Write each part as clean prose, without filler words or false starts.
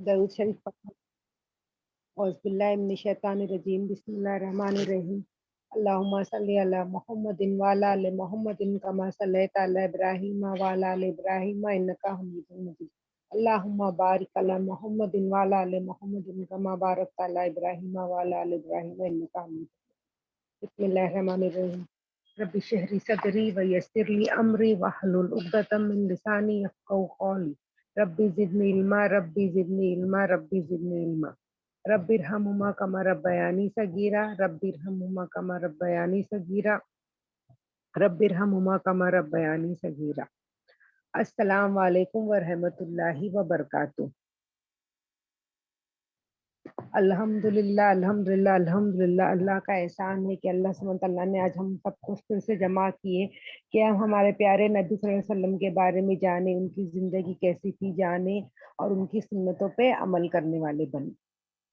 दरूद शरीफ पढ़ो। औज़ुबिल्लाहि मिनश्शैतानिर्रजीम बिस्मिल्लाहिर्रहमानिर्रहीम। अल्लाहुम्मा सल्लि अला मुहम्मदिन व अला आलि मुहम्मदिन कमा सल्लैता अला इब्राहीम व अला आलि इब्राहीम इन्नका हमीदुम मजीद। अल्लाहुम्मा बारिक अला मुहम्मदिन व अला आलि मुहम्मदिन कमा बारकता अला इब्राहीम व अला आलि इब्राहीम इन्नका हमीदुम मजीद। बिस्मिल्लाहिर्रहमानिर्रहीम। रब्बि इश्रह सदरी व यस्सिर ली अमरी वहलुल उक़दतम मिन लिसानी यफ़क़हू क़ौली। Rabbi ज़िदनी इल्मा rabbi ज़िदनी इल्मा rabbi ज़िदनी इल्मा। रब्बिरहमुमा कमा रब्बयानी सगीरा रब्बिरहमुमा कमा रब्बयानी सगीरा रब्बिरहमुमा कमा रब्बयानी सगीरा। अस्सलाम वालेकुम व रहमतुल्लाहि व बरकातुहू। अल्हम्दुलिल्लाह अल्हम्दुलिल्लाह अल्हम्दुलिल्लाह। अल्लाह का एहसान है कि अल्लाह सुब्हानहू व तआला ने आज हम सबको फिर से जमा किए कि हम हमारे प्यारे नबी सल्लल्लाहु अलैहि वसल्लम के बारे में जाने, उनकी ज़िंदगी कैसी थी जाने और उनकी सुन्नतों पे अमल करने वाले बने।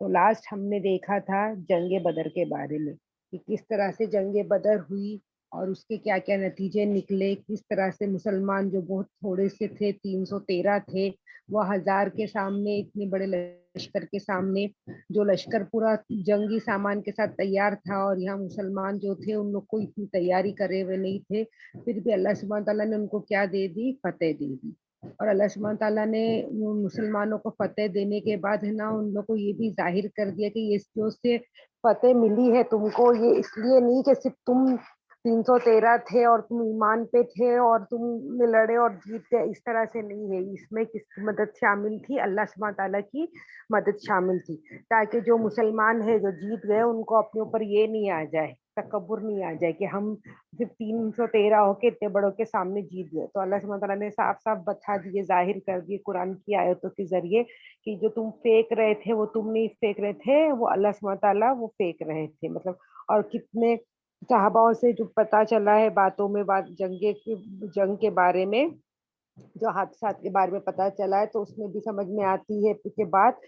तो लास्ट हमने देखा था जंग बदर के बारे में कि किस तरह से जंग बदर हुई और उसके क्या क्या नतीजे निकले, किस तरह से मुसलमान जो बहुत थोड़े से थे 313 थे, वो 1000 के सामने, इतने बड़े लश्कर के सामने, जो लश्कर पूरा जंगी सामान के साथ तैयार था और यहाँ मुसलमान जो थे उन लोग को इतनी तैयारी करे हुए नहीं थे, फिर भी अल्लाह सुब्हान तआला ने उनको क्या दे दी, फतेह दे दी। और अल्लाह सुब्हान तआला ने मुसलमानों को फतेह देने के बाद है ना उन लोग को ये भी जाहिर कर दिया कि ये जो से फतेह मिली है तुमको, ये इसलिए नहीं कि सिर्फ तुम 313 थे और तुम ईमान पे थे और तुम लड़े और जीत गए, इस तरह से नहीं है। इसमें किसकी मदद शामिल थी? अल्लाह सुब्हान तआला की मदद शामिल थी, ताकि जो मुसलमान है जो जीत गए उनको अपने ऊपर ये नहीं आ जाए, तकब्बुर नहीं आ जाए कि हम सिर्फ 313 होके इतने बड़ों के सामने जीत गए। तो अल्लाह सुब्हान तआला ने साफ साफ बता दिए, जाहिर कर दिए कुरान की आयतों के जरिए कि जो तुम फेंक रहे थे वो तुम नहीं फेंक रहे थे, वो अल्लाह सुब्हान तआला वो फेंक रहे थे। मतलब और कितने सहाबाओं से जो पता चला है बातों में, बात जंग के बारे में, जो हादसात के बारे में पता चला है, तो उसमें भी समझ में आती है के बात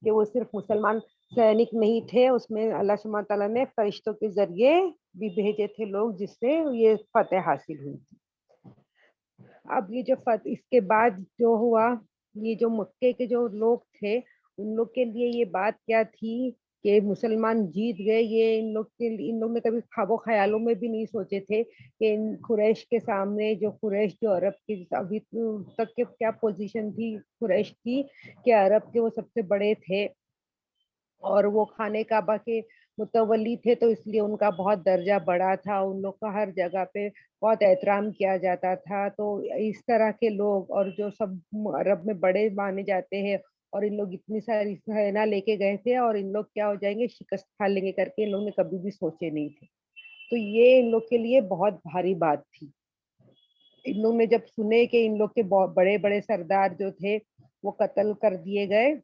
कि वो सिर्फ मुसलमान सैनिक नहीं थे, उसमें अल्लाह सुब्हान तआला ने फरिश्तों के जरिए भी भेजे थे लोग, जिससे ये फतेह हासिल हुई थी। अब ये जो इसके बाद जो हुआ, ये जो मक्के के जो लोग थे, उन लोग के लिए ये बात क्या थी कि मुसलमान जीत गए, ये इन लोग ने कभी ख्वाबो ख्यालों में भी नहीं सोचे थे कि इन कुरैश के सामने, जो कुरैश जो अरब की अभी तक के क्या पोजीशन थी कुरैश की, कि अरब के वो सबसे बड़े थे और वो खाने काबा के मुतवली थे, तो इसलिए उनका बहुत दर्जा बड़ा था, उन लोग का हर जगह पे बहुत एहतराम किया जाता था। तो इस तरह के लोग और जो सब अरब में बड़े माने जाते हैं, और इन लोग इतनी सारी सेना लेके गए थे और इन लोग क्या हो जाएंगे, शिकस्त खा लेंगे करके इन लोग ने कभी भी सोचे नहीं थे। तो ये इन लोग के लिए बहुत भारी बात थी। इन लोग ने जब सुने कि इन लोग के बहुत बड़े बड़े सरदार जो थे वो कत्ल कर दिए गए,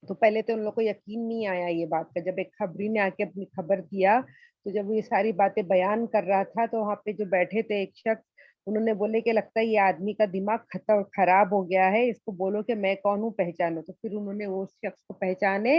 तो पहले तो उन लोग को यकीन नहीं आया ये बात का। जब एक खबरी ने आके अपनी खबर दिया, तो जब ये सारी बातें बयान कर रहा था, तो वहाँ पे जो बैठे थे एक शख्स, उन्होंने बोले कि लगता है ये आदमी का दिमाग खराब हो गया है, इसको बोलो कि मैं कौन हूँ, पहचानो। तो फिर उन्होंने उस शख्स को पहचाने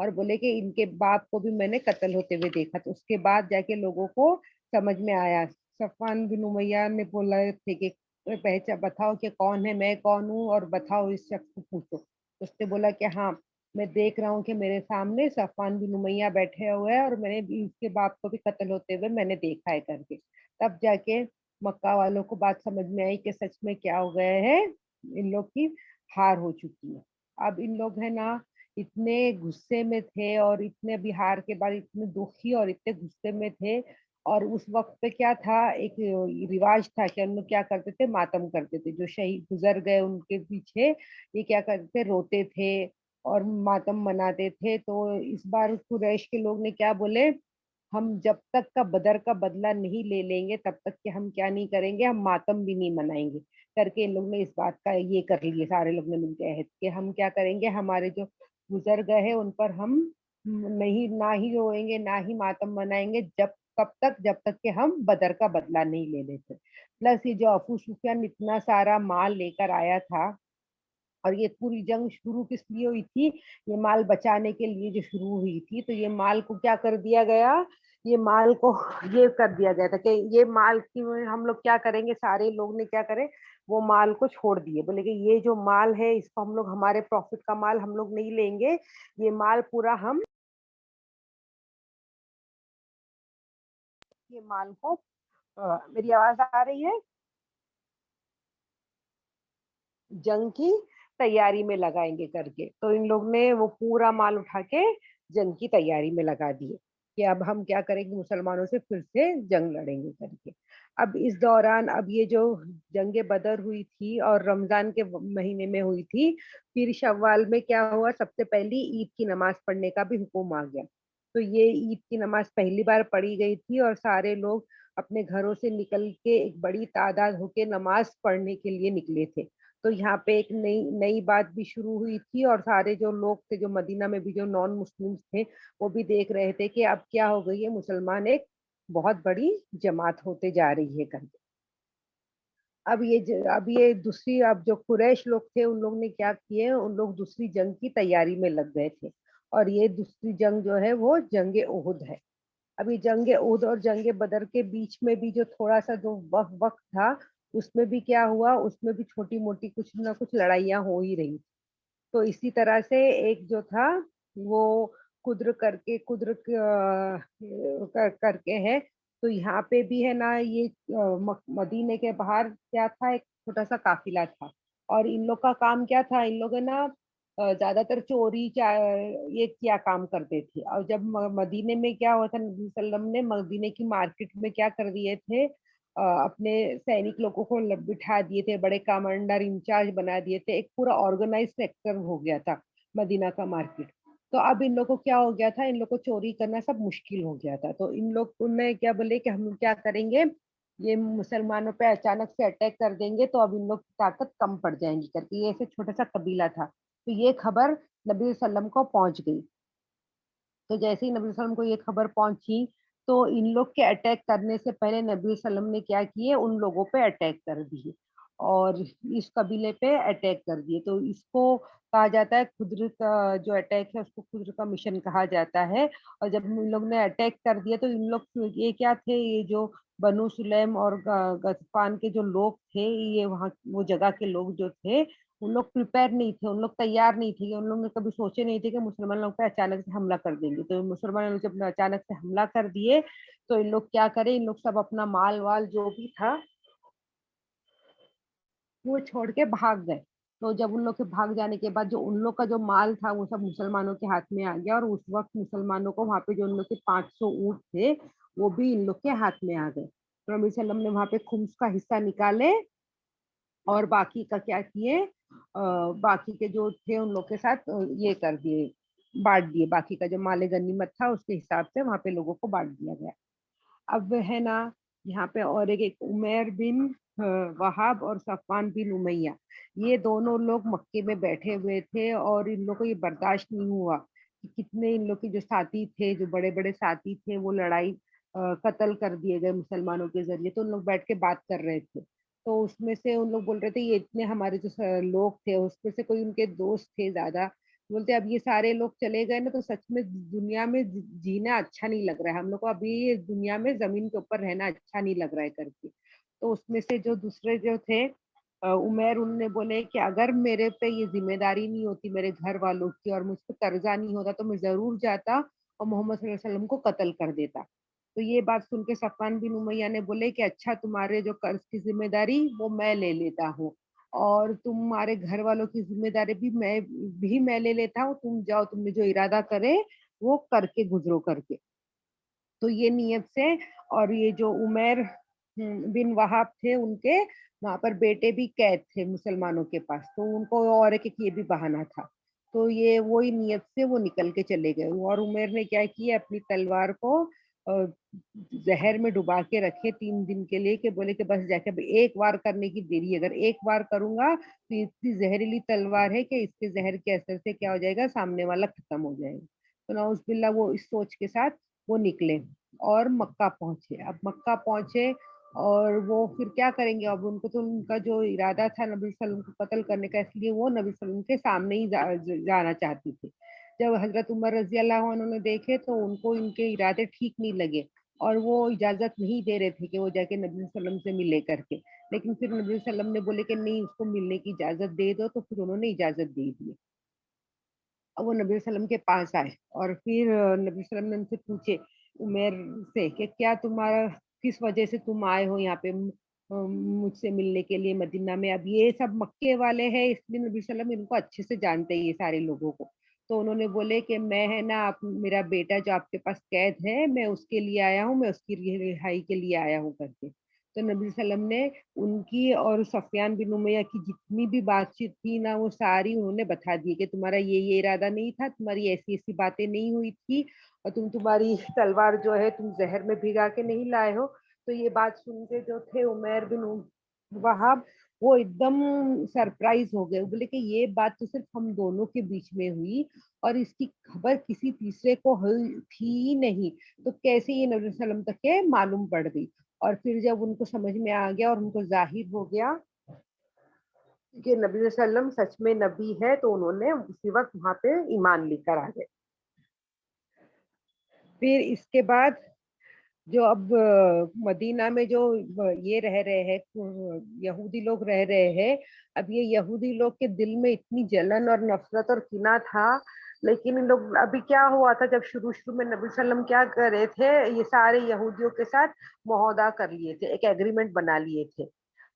और बोले कि इनके बाप को भी मैंने कत्ल होते हुए देखा। तो उसके बाद जाके लोगों को समझ में आया। सफवान बिन उमैया ने बोला थे कि पहचान बताओ कि कौन है, मैं कौन हूँ, और बताओ इस शख्स को पूछो। तो उसने बोला कि हाँ, मैं देख रहा हूँ कि मेरे सामने सफवान बिन उमैया बैठे हुए हैं और मैंने भी इसके बाप को भी कत्ल होते हुए मैंने देखा है करके। तब जाके मक्का वालों को बात समझ में आई कि सच में क्या हो गए हैं, इन लोग की हार हो चुकी है। अब इन लोग है ना इतने गुस्से में थे और इतने बिहार के बाद इतने दुखी और इतने गुस्से में थे। और उस वक्त पे क्या था, एक रिवाज था कि हम लोग क्या करते थे, मातम करते थे, जो शहीद गुजर गए उनके पीछे ये क्या करते थे, रोते थे और मातम मनाते थे। तो इस बार कुरैश के लोग ने क्या बोले, हम जब तक का बदर का बदला नहीं ले लेंगे तब तक के हम क्या नहीं करेंगे, हम मातम भी नहीं मनाएंगे करके इन लोग ने इस बात का ये कर लिए, सारे लोग ने मिलकर अहद कि हम क्या करेंगे, हमारे जो गुजर गए हैं उन पर हम नहीं, ना ही रोएंगे ना ही मातम मनाएंगे जब तक कि हम बदर का बदला नहीं ले लेते। प्लस ये जो अबू सुफियान इतना सारा माल लेकर आया था, और ये पूरी जंग शुरू किस लिए हुई थी, ये माल बचाने के लिए जो शुरू हुई थी, तो ये माल को क्या कर दिया गया, ये माल को ये कर दिया गया था कि ये माल की हम लोग क्या करेंगे, सारे लोग ने क्या करे, वो माल को छोड़ दिए, बोले कि ये जो माल है इसको हम लोग, हमारे प्रॉफिट का माल हम लोग नहीं लेंगे, ये माल पूरा हम, ये माल को मेरी आवाज आ रही है, जंग की तैयारी में लगाएंगे करके। तो इन लोग ने वो पूरा माल उठा के जंग की तैयारी में लगा दिए कि अब हम क्या करेंगे, मुसलमानों से फिर से जंग लड़ेंगे करके। अब इस दौरान, अब ये जो जंगे बदर हुई थी और रमजान के महीने में हुई थी, फिर शव्वाल में क्या हुआ, सबसे पहली ईद की नमाज पढ़ने का भी हुक्म आ गया। तो ये ईद की नमाज पहली बार पढ़ी गई थी और सारे लोग अपने घरों से निकल के एक बड़ी तादाद होके नमाज पढ़ने के लिए निकले थे। तो यहाँ पे एक नई नई बात भी शुरू हुई थी और सारे जो लोग थे, जो मदीना में भी जो नॉन मुस्लिम्स थे, वो भी देख रहे थे कि अब क्या हो गई है, मुसलमान एक बहुत बड़ी जमात होते जा रही है करके। अब ये दूसरी, अब जो कुरैश लोग थे उन लोग ने क्या किए, उन लोग दूसरी जंग की तैयारी में लग गए थे। और ये दूसरी जंग जो है वो जंग ओहुद है। अभी जंग ओहुद और जंग बदर के बीच में भी जो थोड़ा सा जो वक्त था, उसमें भी क्या हुआ, उसमें भी छोटी मोटी कुछ ना कुछ लड़ाइयाँ हो ही रही। तो इसी तरह से एक जो था वो करके है। तो यहाँ पे भी है ना, ये मदीने के बाहर क्या था, एक छोटा सा काफिला था। और इन लोग का काम क्या था, इन लोग है ना ज्यादातर चोरी ये क्या काम करते थे। और जब मदीने में क्या हुआ था, नबी सल्लम ने मदीने की मार्केट में क्या कर दिए थे, अपने सैनिक लोगों को बिठा दिए थे, बड़े कमांडर इंचार्ज बना दिए थे, एक पूरा ऑर्गेनाइज सेक्टर हो गया था मदीना का मार्केट। तो अब इन लोगों को क्या हो गया था, इन लोग को चोरी करना सब मुश्किल हो गया था। तो इन लोग उनने क्या बोले कि हम क्या करेंगे, ये मुसलमानों पे अचानक से अटैक कर देंगे तो अब इन लोग की ताकत कम पड़ जाएंगी करके। ये ऐसे छोटा सा कबीला था। तो ये खबर नबी वसल्लम को पहुंच गई। तो जैसे ही नबी वसल्लम को ये खबर पहुंची, तो इन लोग के अटैक करने से पहले नबी वसल्लम ने क्या किए, उन लोगों पे अटैक कर दिए और इस कबीले पे अटैक कर दिए। तो इसको कहा जाता है खुद्र का जो अटैक है, उसको खुद्र का मिशन कहा जाता है। और जब इन लोग ने अटैक कर दिया तो इन लोग ये क्या थे, ये जो बनु सुलैम और गतफान के जो लोग थे, ये वहाँ वो जगह के लोग जो थे, उन लोग प्रिपेयर नहीं थे, उन लोग तैयार नहीं थे, उन लोग ने कभी सोचे नहीं थे कि मुसलमान लोग पे अचानक से हमला कर देंगे। तो मुसलमान लोग जब अचानक से हमला कर दिए, तो इन लोग क्या करे, इन लोग सब अपना माल वाल जो भी था वो छोड़ के भाग गए। तो जब उन लोग के भाग जाने के बाद जो उन लोग का जो माल था वो सब मुसलमानों के हाथ में आ गया। और उस वक्त मुसलमानों को वहां पे जो उन लोग के 500 ऊंट थे, वो भी इन लोग के हाथ में आ गए। तो नबी सल्लम ने वहां पे खुम्स का हिस्सा निकाले और बाकी का क्या किए, बाकी के जो थे उन लोग के साथ ये कर दिए, बांट दिए। बाकी का जो माले गनीमत था उसके हिसाब से वहां पे लोगों को बांट दिया गया। अब है ना, यहाँ पे और एक उमैर बिन वहाब और सफवान बिन उमैया, ये दोनों लोग मक्के में बैठे हुए थे और इन लोगों को ये बर्दाश्त नहीं हुआ कि कितने इन लोग के जो साथी थे, जो बड़े बड़े साथी थे, वो लड़ाई कत्ल कर दिए गए मुसलमानों के जरिए। तो उन लोग बैठ के बात कर रहे थे। तो उसमें से उन लोग बोल रहे थे, ये इतने हमारे जो लोग थे उसमें से कोई उनके दोस्त थे ज्यादा, बोलते अब ये सारे लोग चले गए ना तो सच में दुनिया में जीना अच्छा नहीं लग रहा है, हम लोग को अभी ये दुनिया में जमीन के ऊपर रहना अच्छा नहीं लग रहा है करके। तो उसमें से जो दूसरे जो थे उमर, उनने बोले कि अगर मेरे पे ये जिम्मेदारी नहीं होती मेरे घर वालों की और मुझ पे कर्जा नहीं होता तो मैं जरूर जाता और मोहम्मद सल्लल्लाहु अलैहि वसल्लम को कत्ल कर देता। तो ये बात सुन के सफवान बिन उमैया ने बोले कि अच्छा, तुम्हारे जो कर्ज की जिम्मेदारी वो मैं ले लेता हूँ और तुम्हारे घर वालों की जिम्मेदारी भी मैं ले लेता हूँ, तुम जाओ, तुमने जो इरादा करे वो करके गुजरो करके। तो ये नियत से, और ये जो उमर बिन वहाब थे, उनके वहां पर बेटे भी कैद थे मुसलमानों के पास, तो उनको और एक ये भी बहाना था। तो ये वही नियत से वो निकल के चले गए। और उमर ने क्या किया, अपनी तलवार को जहर में डुबा के रखे 3 दिन के लिए, कि बोले कि बस जाके अब एक बार करने की देरी है, अगर एक बार करूंगा तो इतनी जहरीली तलवार है कि इसके जहर के असर से क्या हो जाएगा, सामने वाला खत्म हो जाएगा। तो नाउजुबिल्ला वो इस सोच के साथ वो निकले और मक्का पहुंचे। अब मक्का पहुंचे और वो फिर क्या करेंगे, अब उनको तो उनका जो इरादा था नबी सल्लम को कत्ल करने का, इसलिए वो नबी सल्लम के सामने ही जाना चाहती थी। जब हजरत उमर रजी अल्लाह अन्हु ने देखे तो उनको इनके इरादे ठीक नहीं लगे और वो इजाजत नहीं दे रहे थे कि वो जाके नबी वसल्लम से मिले करके। लेकिन फिर नबी वसल्लम ने बोले कि नहीं, उसको मिलने की इजाजत दे दो, तो फिर उन्होंने इजाजत दे दी। अब वो नबी वसल्लम के पास आए और फिर नबी वसल्लम ने उनसे पूछे, उमर से, कि क्या तुम्हारा, किस वजह से तुम आए हो यहाँ पे मुझसे मिलने के लिए मदीना में। अब ये सब मक्के वाले हैं, इसलिए नबी वसल्लम इनको अच्छे से जानते हैं, ये सारे लोगों को। तो उन्होंने बोले कि मैं है ना, आप, मेरा बेटा जो आपके पास कैद है, मैं उसके लिए आया हूँ, मैं उसकी रिहाई के लिए आया हूँ करके। तो नबी वसल्लम ने उनकी और सफियान बिन उमैया की जितनी भी बातचीत थी ना, वो सारी उन्होंने बता दी कि तुम्हारा ये इरादा नहीं था, तुम्हारी ऐसी ऐसी बातें नहीं हुई थी, और तुम्हारी तलवार जो है तुम जहर में भिगा के नहीं लाए हो। तो ये बात सुन के जो थे उमैर बिन वहाब, वो एकदम सरप्राइज हो गए। वो बोले कि ये बात तो सिर्फ हम दोनों के बीच में हुई और इसकी खबर किसी तीसरे को हुई थी ही नहीं, तो कैसे ये नबी वसल्लम तक के मालूम पड़ गई। और फिर जब उनको समझ में आ गया और उनको जाहिर हो गया कि नबी वसल्लम सच में नबी है, तो उन्होंने उसी वक्त वहां पे ईमान लेकर आ गए। फिर इसके बाद जो अब मदीना में जो ये रह रहे हैं, यहूदी लोग रह रहे हैं, अब ये यहूदी लोग के दिल में इतनी जलन और नफरत और किना था। लेकिन इन लोग, अभी क्या हुआ था, जब शुरू शुरू में नबी वसल्लम क्या कर रहे थे, ये सारे यहूदियों के साथ मुआहदा कर लिए थे, एक एग्रीमेंट बना लिए थे।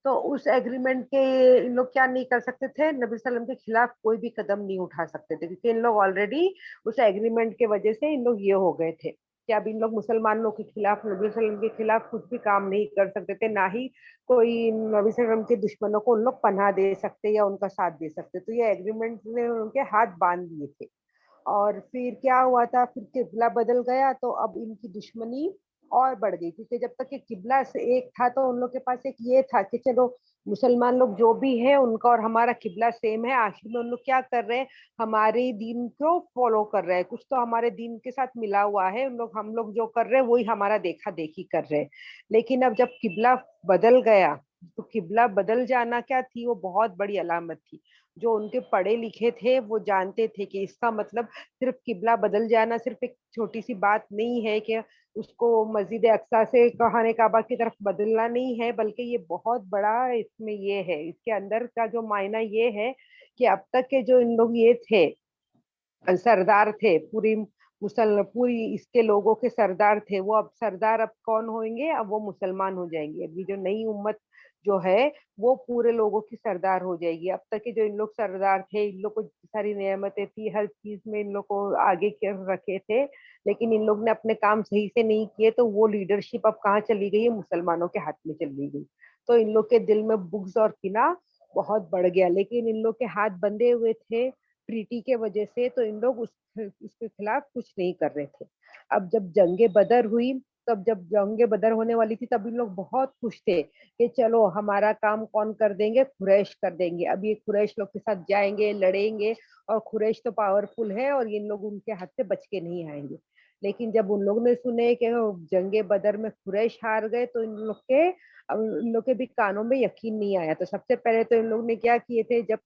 तो उस एग्रीमेंट के इन लोग क्या नहीं कर सकते थे, नबी वसल्लम के खिलाफ कोई भी कदम नहीं उठा सकते थे, क्योंकि इन लोग ऑलरेडी उस एग्रीमेंट के वजह से इन लोग ये हो गए थे कि अब इन लोग मुसलमानों के खिलाफ, नबी वसल्लम के खिलाफ कुछ भी काम नहीं कर सकते थे, ना ही कोई नबी वसल्लम के दुश्मनों को उन लोग पनाह दे सकते या उनका साथ दे सकते। तो ये एग्रीमेंट ने उनके हाथ बांध दिए थे। और फिर क्या हुआ था, फिर किबला बदल गया, तो अब इनकी दुश्मनी और बढ़ गई, क्योंकि जब तक ये किबला से एक था तो उन लोग के पास एक ये था कि चलो मुसलमान लोग जो भी है उनका और हमारा किबला सेम है, आखिर में उन लोग क्या कर रहे हैं, हमारे दीन को फॉलो कर रहे हैं, कुछ तो हमारे दीन के साथ मिला हुआ है, उन लोग, हम लोग जो कर रहे हैं वही हमारा देखा देखी कर रहे हैं। लेकिन अब जब किबला बदल गया, तो किबला बदल जाना क्या थी, वो बहुत बड़ी अलामत थी। जो उनके पढ़े लिखे थे वो जानते थे कि इसका मतलब सिर्फ किबला बदल जाना सिर्फ एक छोटी सी बात नहीं है कि उसको मस्जिद अक्सा से खाने काबा की तरफ बदलना नहीं है, बल्कि ये बहुत बड़ा इसमें ये है, इसके अंदर का जो मायना ये है कि अब तक के जो इन लोग ये थे, सरदार थे, पूरी इसके लोगों के सरदार थे, वो अब सरदार अब कौन होंगे, अब वो मुसलमान हो जाएंगे। अभी जो नई उम्मत जो है वो पूरे लोगों की सरदार हो जाएगी। अब तक के जो इन लोग सरदार थे, इन लोग को सारी नेमतें थी, हर चीज में इन लोग को आगे रखे थे, लेकिन इन लोग ने अपने काम सही से नहीं किए, तो वो लीडरशिप अब कहाँ चली गई है, मुसलमानों के हाथ में चली गई। तो इन लोग के दिल में बुग्ज और किना बहुत बढ़ गया, लेकिन इन लोग के हाथ बंधे हुए थे ट्रीटी के वजह से, तो इन लोग उसके खिलाफ कुछ नहीं कर रहे थे। अब जब जंगे बदर हुई, तब जब जंगे बदर होने वाली थी, तब इन लोग बहुत खुश थे कि चलो हमारा काम कौन कर देंगे, कुरैश कर देंगे। अब ये कुरैश लोग के साथ जाएंगे, लड़ेंगे, और कुरैश तो पावरफुल है और इन लोग उनके हाथ से बच के नहीं आएंगे। लेकिन जब उन लोग ने सुने कि जंगे बदर में कुरैश हार गए, तो इन लोग के भी कानों में यकीन नहीं आया। तो सबसे पहले तो इन लोग ने क्या किए थे, जब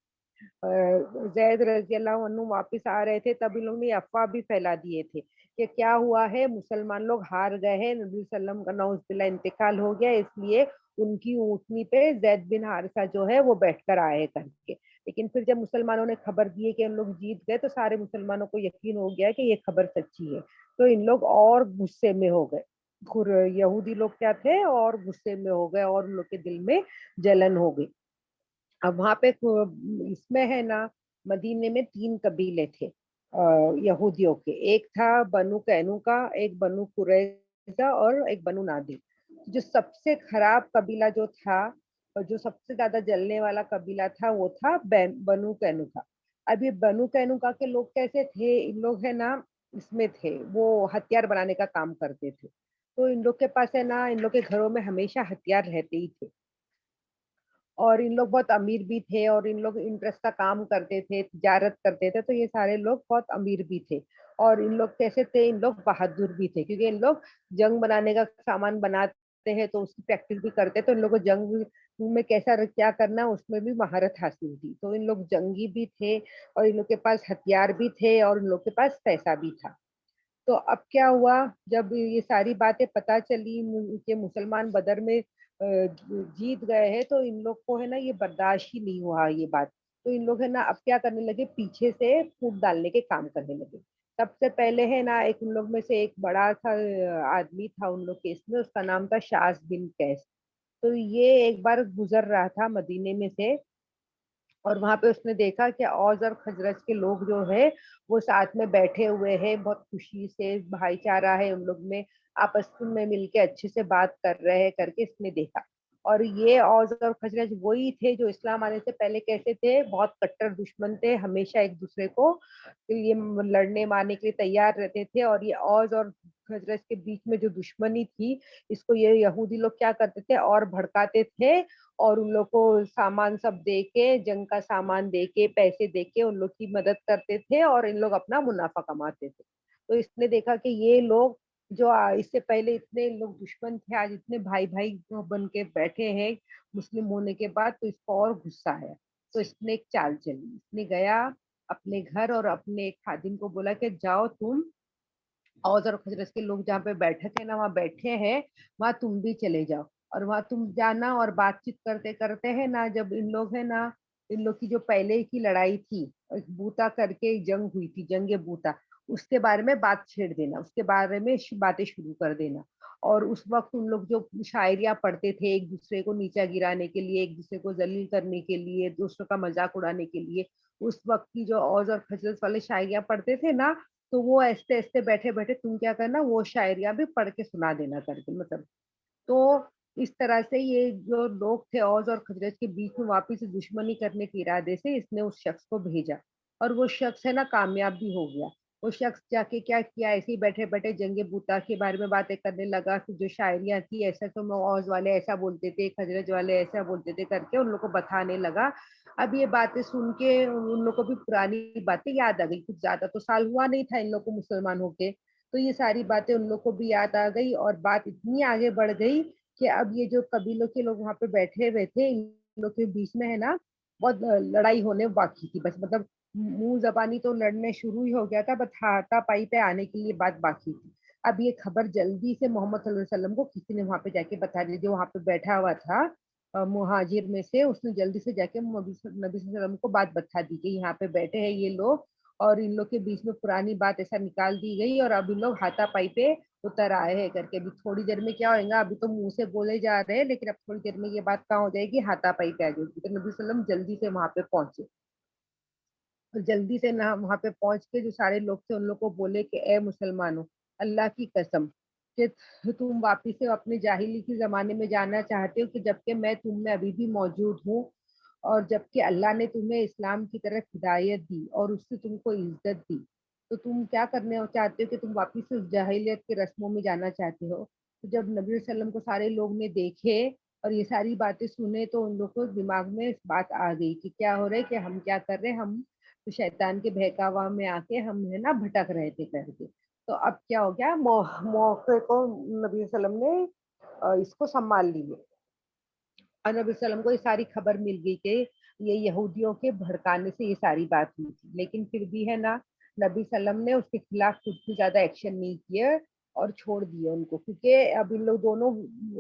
जैद रजी अल्लाह अन्हु वापिस आ रहे थे, तब इन लोग ने अफवाह भी फैला दिए थे कि क्या हुआ है, मुसलमान लोग हार गए हैं, नबी सल्लम का नौजुबिल्लाह इंतकाल हो गया, इसलिए उनकी ऊँटनी पे जैद बिन हारिसा जो है वो बैठकर आए करके। लेकिन फिर जब मुसलमानों ने खबर दी है कि हम लोग जीत गए, तो सारे मुसलमानों को यकीन हो गया कि ये खबर सच्ची है। तो इन लोग और गुस्से में हो गए, यहूदी लोग क्या थे, और गुस्से में हो गए और उन लोग के दिल में जलन हो गई। अब वहां पे इसमें है ना, मदीने में 3 कबीले थे यहूदियों के। एक था बनु कैनुका, एक बनु कुरैजा और एक बनु नादिर। जो सबसे खराब कबीला जो था और जो सबसे ज्यादा जलने वाला कबीला था, वो था बनु कैनुका। अब ये बनु कैनुका के लोग कैसे थे, इन लोग है ना, इसमें थे, वो हथियार बनाने का काम करते थे। तो इन लोग के पास है ना, इन लोग के घरों में हमेशा हथियार रहते ही थे, और इन लोग बहुत अमीर भी थे, और इन लोग इंटरेस्ट का काम करते थे, तिजारत करते थे, तो ये सारे लोग बहुत अमीर भी थे। और इन लोग कैसे थे, इन लोग बहादुर भी थे, क्योंकि इन लोग जंग बनाने का सामान बनाते हैं तो उसकी प्रैक्टिस भी करते हैं, तो इन लोगों को जंग में कैसा क्या करना है उसमें भी महारत हासिल थी। तो इन लोग जंगी भी थे और इन लोग के पास हथियार भी थे और इन लोग के पास पैसा भी था। तो अब क्या हुआ, जब ये सारी बातें पता चली कि मुसलमान बदर में जीत गए हैं, तो इन लोग को है ना ये बर्दाश्त ही नहीं हुआ ये बात। तो इन लोग है ना अब क्या करने लगे, पीछे से फूट डालने के काम करने लगे। सबसे पहले है ना एक उन लोग में से एक बड़ा सा आदमी था उन लोग के इसमें, उसका नाम था शास बिन कैस। तो ये एक बार गुजर रहा था मदीने में से और वहां पे उसने देखा कि औस और खजरज के लोग जो है वो साथ में बैठे हुए हैं, बहुत खुशी से भाईचारा है उन लोग में, आपस में मिलके अच्छे से बात कर रहे हैं करके इसने देखा। और ये औस और खजरज वही थे जो इस्लाम आने से पहले कैसे थे, बहुत कट्टर दुश्मन थे, हमेशा एक दूसरे को ये लड़ने मारने के लिए तैयार रहते थे। और ये औस और खजरज के बीच में जो दुश्मनी थी, इसको ये यहूदी लोग क्या करते थे और भड़काते थे और उन लोग को सामान सब दे के, जंग का सामान दे के, पैसे दे के उन लोग की मदद करते थे और इन लोग अपना मुनाफा कमाते थे। तो इसने देखा कि ये लोग जो इससे पहले इतने लोग दुश्मन थे, आज इतने भाई भाई बन के बैठे हैं मुस्लिम होने के बाद, तो इसको और गुस्सा आया। तो इसने एक चाल चली, इसने गया अपने घर और अपने एक खादिम को बोला कि जाओ तुम औज़ और खजरज के लोग जहाँ पे बैठक है ना, वहाँ बैठे हैं, वहाँ तुम भी चले जाओ और वहाँ तुम जाना और बातचीत करते करते है ना, जब इन लोग है ना, इन लोग की जो पहले की लड़ाई थी, एक बूता करके एक जंग हुई थी, जंग बूता, उसके बारे में बात छेड़ देना, उसके बारे में बातें शुरू कर देना। और उस वक्त उन लोग जो शायरियाँ पढ़ते थे एक दूसरे को नीचा गिराने के लिए, एक दूसरे को जलील करने के लिए, दूसरों का मजाक उड़ाने के लिए, उस वक्त की जो औज़ और खजरज वाले शायरियाँ पढ़ते थे ना, तो वो ऐसे-ऐसे बैठे-बैठे तुम क्या करना वो शायरियाँ भी पढ़ के सुना देना करके मतलब। तो इस तरह से ये जो लोग थे औस और खजरज के बीच में वापिस से दुश्मनी करने के इरादे से इसने उस शख्स को भेजा और वो शख्स है ना कामयाब भी हो गया। वो शख्स जाके क्या किया, ऐसे ही बैठे-बैठे जंग बूता के बारे में बातें करने लगा कि जो शायरियाँ थी ऐसा तो औस वाले ऐसा बोलते थे, खजरज वाले ऐसा बोलते थे करके उन लोग को बताने लगा। अब ये बातें सुन के उन लोग को भी पुरानी बातें याद आ गई, कुछ ज़्यादा तो साल हुआ नहीं था इन लोग को मुसलमान होके। तो ये सारी बातें उन लोग को भी याद आ गई और बात इतनी आगे बढ़ गई कि अब ये जो कबीलों के लोग वहाँ पे बैठे हुए थे, इन लोग के बीच में है ना, बहुत लड़ाई होने बाकी थी बस मतलब मुँह ज़बानी तो लड़ने शुरू ही हो गया था, बस हाथापाई पे आने के लिए बात बाकी थी। अब ये खबर जल्दी से मोहम्मद सल्लल्लाहु अलैहि वसल्लम को किसी ने वहाँ पे जाके बता दी, जो वहाँ पे बैठा हुआ था मुहाजिर में से, उसने जल्दी से जाके नबी सल्लल्लाहु अलैहि वसल्लम को बात बता दी कि यहाँ पे बैठे हैं ये लोग और इन लोग के बीच में पुरानी बात ऐसा निकाल दी गई और अब इन लोग हाथापाई पे उतर आए हैं करके। अभी थोड़ी देर में क्या होएगा, अभी तो मुँह से बोले जा रहे हैं, लेकिन अब थोड़ी देर में ये बात कहाँ हो जाएगी, हाथापाई पे आ जाएगी। तो नबी वसल्लम जल्दी से वहाँ पे पहुँचे और जल्दी से ना वहाँ पे पहुँच के जो सारे लोग थे उन लोग को बोले कि ए मुसलमानों, अल्लाह की कसम कि तुम वापिस से अपने जाहिली के ज़माने में जाना चाहते हो कि जबकि मैं तुम में अभी भी मौजूद हूँ और जबकि अल्लाह ने तुम्हें इस्लाम की तरफ हिदायत दी और उससे तुमको इज़्ज़त दी। तो तुम क्या करने चाहते हो कि तुम वापिस से उस जाहिलियत के रस्मों में जाना चाहते हो। तो जब नबी वसल्लम को सारे लोग ने देखे और ये सारी बातें सुने तो उन लोग को दिमाग में इस बात आ गई कि क्या हो रहा है कि हम क्या कर रहे हैं, हम तो शैतान के बहकावा में आके हम है ना भटक रहे थे करके। तो अब क्या हो गया मौके को नबी वसल्लम ने इसको संभाल लिए और नबी वसल्लम को ये सारी खबर मिल गई कि ये यहूदियों के भड़काने से ये सारी बात हुई थी। लेकिन फिर भी है ना नबी वसल्लम ने उसके खिलाफ कुछ भी ज़्यादा एक्शन नहीं किया और छोड़ दिया उनको क्योंकि अब इन लोग दोनों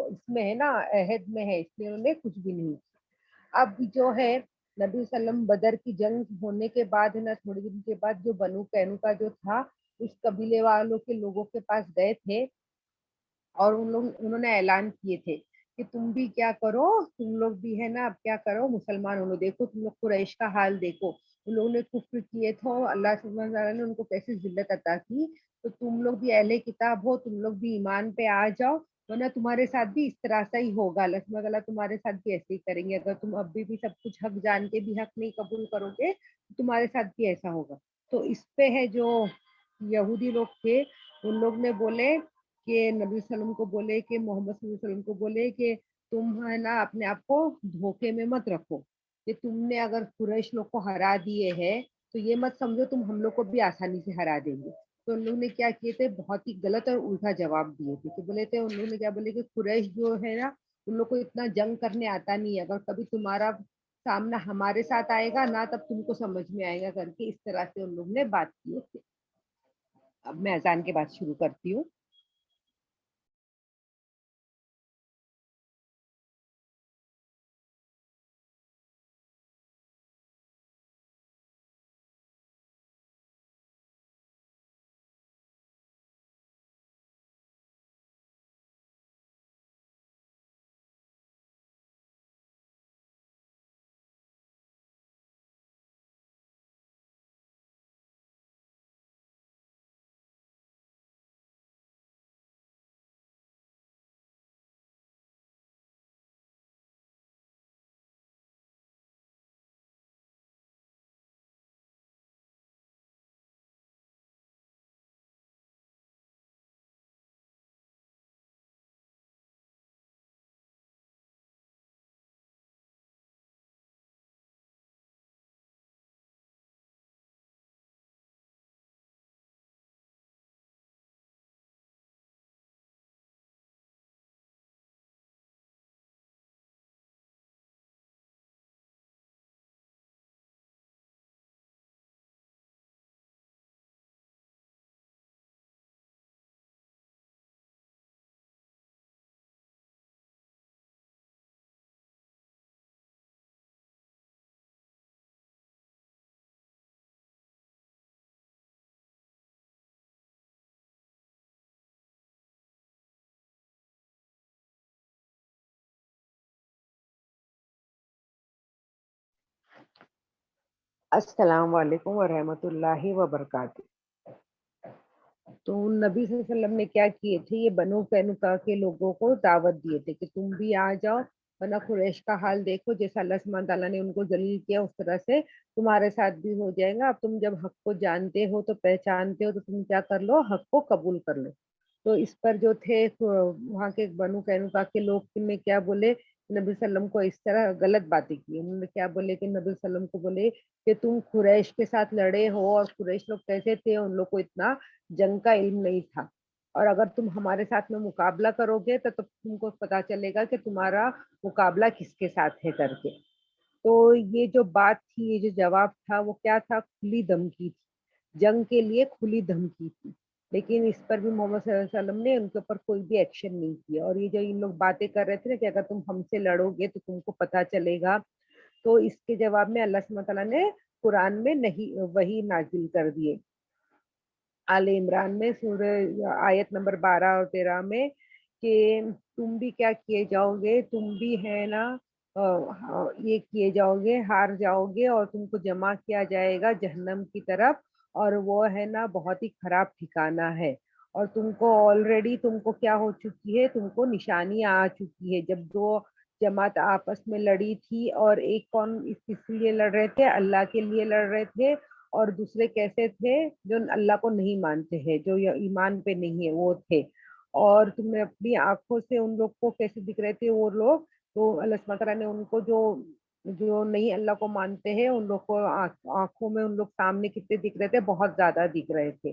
इसमें है ना अहद में है इसलिए उन्होंने कुछ भी नहीं किया। अब जो है नबी वसल्लम बदर की जंग होने के बाद है ना थोड़े दिन के बाद जो बनु कैनुका जो था उस कबीले वालों के लोगों के पास गए थे और उन्होंने ऐलान किए थे कि तुम भी क्या करो, तुम लोग भी है ना अब क्या करो मुसलमान हो लो, देखो तुम लोग कुरैश का हाल देखो, उन लोगों ने कुफ्र किए थे, अल्लाह सुब्हानहू व तआला ने उनको कैसे ज़िल्लत अता की, तो तुम लोग भी अहले किताब हो, तुम लोग भी ईमान पे आ जाओ, वरना तुम्हारे साथ भी इस तरह से ही होगा, अल्लाह सुब्हानहू व तआला तुम्हारे साथ भी ऐसे ही करेंगे, अगर तुम अभी भी सब कुछ हक जान के भी हक नहीं कबूल करोगे, तो तुम्हारे साथ भी ऐसा होगा। तो इस पे है जो यहूदी लोग थे, उन लोग ने बोले कि नबी वसल्लम को बोले कि मोहम्मद सल्लल्लाहु अलैहि वसल्लम को बोले कि तुम है ना अपने आप को धोखे में मत रखो कि तुमने अगर कुरैश लोग को हरा दिए हैं तो ये मत समझो तुम हम लोग को भी आसानी से हरा देंगे। तो उन लोग ने क्या किए थे बहुत ही गलत और उल्टा जवाब दिए थे कि बोले थे उन लोगों ने क्या बोले कि कुरैश जो है ना उन लोग को इतना जंग करने आता नहीं है। अगर कभी तुम्हारा सामना हमारे साथ आएगा ना, तब तुमको समझ में आएगा, करके इस तरह से उन लोग ने बात की थी। अब मैं अजान के बाद शुरू करती हूँ। अस्सलाम वालेकुम व रहमतुल्लाहि व बरकातहू। तो नबी सल्लल्लाहु अलैहि वसल्लम ने क्या किए थे, ये बनो कैनुका के लोगों को दावत दिए थे कि तुम भी आ जाओ, वरना कुरैश का हाल देखो, जैसा अल्लाह सुब्हान तआला ने उनको जलील किया उस तरह से तुम्हारे साथ भी हो जाएगा। अब तुम जब हक को जानते हो, तो पहचानते हो, तो तुम क्या कर लो, हक को कबूल कर लो। तो इस पर जो थे वहाँ के बनु कैनुका के लोग ने क्या बोले, नबी सल्लम को इस तरह गलत बातें की। उन्होंने क्या बोले कि नबी सल्लम को बोले कि तुम कुरैश के साथ लड़े हो, और कुरैश लोग कैसे थे, उन लोग को इतना जंग का इल्म नहीं था, और अगर तुम हमारे साथ में मुकाबला करोगे तो तुमको पता चलेगा कि तुम्हारा मुकाबला किसके साथ है करके। तो ये जो बात थी, ये जो जवाब था, वो क्या था, खुली धमकी थी, जंग के लिए खुली धमकी थी। लेकिन इस पर भी मोहम्मद सल्लल्लाहु अलैहि वसल्लम ने उनके ऊपर कोई भी एक्शन नहीं किया। और ये जो इन लोग बातें कर रहे थे ना कि अगर तुम हमसे लड़ोगे तो तुमको पता चलेगा, तो इसके जवाब में अल्लाह सुब्हानहू व तआला ने कुरान में नहीं वही नाजिल कर दिए। आले इमरान में आयत नंबर 12 और 13 में कि तुम भी क्या किए जाओगे, तुम भी है ना ये किए जाओगे, हार जाओगे, और तुमको जमा किया जाएगा जहन्नम की तरफ, और वो है ना बहुत ही खराब ठिकाना है। और तुमको ऑलरेडी तुमको क्या हो चुकी है, तुमको निशानियां आ चुकी है। जब दो जमात आपस में लड़ी थी, और एक कौन किस लिए लड़ रहे थे, अल्लाह के लिए लड़ रहे थे, और दूसरे कैसे थे, जो अल्लाह को नहीं मानते हैं, जो ये ईमान पे नहीं है, वो थे। और तुमने अपनी आँखों से उन लोग को कैसे दिख रहे थे वो लोग, तो अल्लाह सुब्हानहू व तआला ने उनको जो जो नहीं अल्लाह को मानते हैं, उन लोग को आँखों में उन लोग सामने कितने दिख रहे थे, बहुत ज़्यादा दिख रहे थे।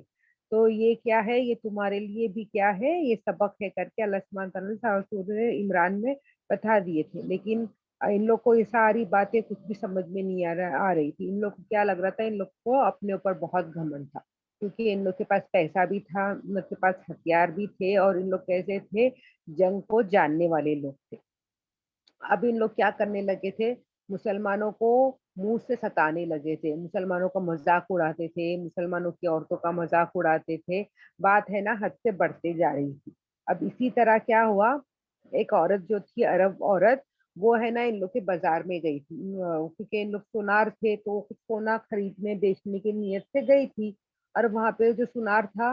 तो ये क्या है, ये तुम्हारे लिए भी क्या है, ये सबक है करके अल्लाह सुब्हानहू व तआला ने सूरह इमरान में बता दिए थे। लेकिन इन लोग को ये सारी बातें कुछ भी समझ में नहीं आ रही थी। इन लोग को क्या लग रहा था, इन लोग को अपने ऊपर बहुत घमंड था, क्योंकि इन लोग के पास पैसा भी था, इन लोग के पास हथियार भी थे, और इन लोग कैसे थे, जंग को जानने वाले लोग थे। अब इन लोग क्या करने लगे थे, मुसलमानों को मुँह से सताने लगे थे, मुसलमानों का मज़ाक उड़ाते थे, मुसलमानों की औरतों का मज़ाक उड़ाते थे। बात है ना हद से बढ़ते जा रही थी। अब इसी तरह क्या हुआ, एक औरत जो थी, अरब औरत, वो है ना इन लोग के बाज़ार में गई थी। क्योंकि इन लोग सुनार थे, तो कुछ सोना खरीदने बेचने की नीयत से गई थी, और वहाँ पे जो सुनार था,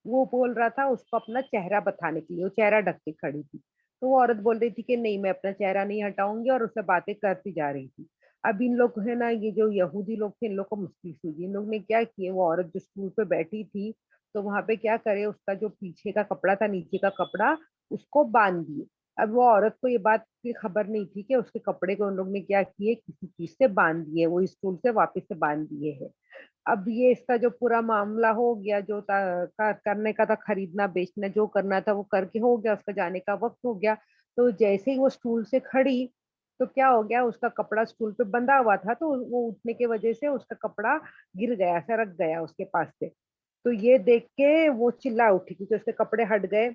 वो बोल रहा था उसको अपना चेहरा बताने के लिए, वो चेहरा ढक के खड़ी थी। तो वो औरत बोल रही थी कि नहीं, मैं अपना चेहरा नहीं हटाऊँगी, और उससे बातें करती जा रही थी। अब इन लोग है ना, ये जो यहूदी लोग थे, इन लोग को मुश्किल सूझी। इन लोग ने क्या किए, वो औरत जो स्टूल पे बैठी थी, तो वहाँ पे क्या करे, उसका जो पीछे का कपड़ा था, नीचे का कपड़ा, उसको बाँध दिए। अब वो औरत को ये बात की खबर नहीं थी कि उसके कपड़े को उन लोग ने क्या किए, किसी चीज़ से बाँध दिए, वो स्टूल से वापस से बाँध दिए हैं। अब ये इसका जो पूरा मामला हो गया, जो करने का था, खरीदना बेचना जो करना था वो करके हो गया, उसका जाने का वक्त हो गया। तो जैसे ही वो स्टूल से खड़ी, तो क्या हो गया, उसका कपड़ा स्टूल पे बंधा हुआ था, तो वो उठने की वजह से उसका कपड़ा गिर गया, सरक गया उसके पास से। तो ये देख के वो चिल्ला उठी क्योंकि उसके कपड़े हट गए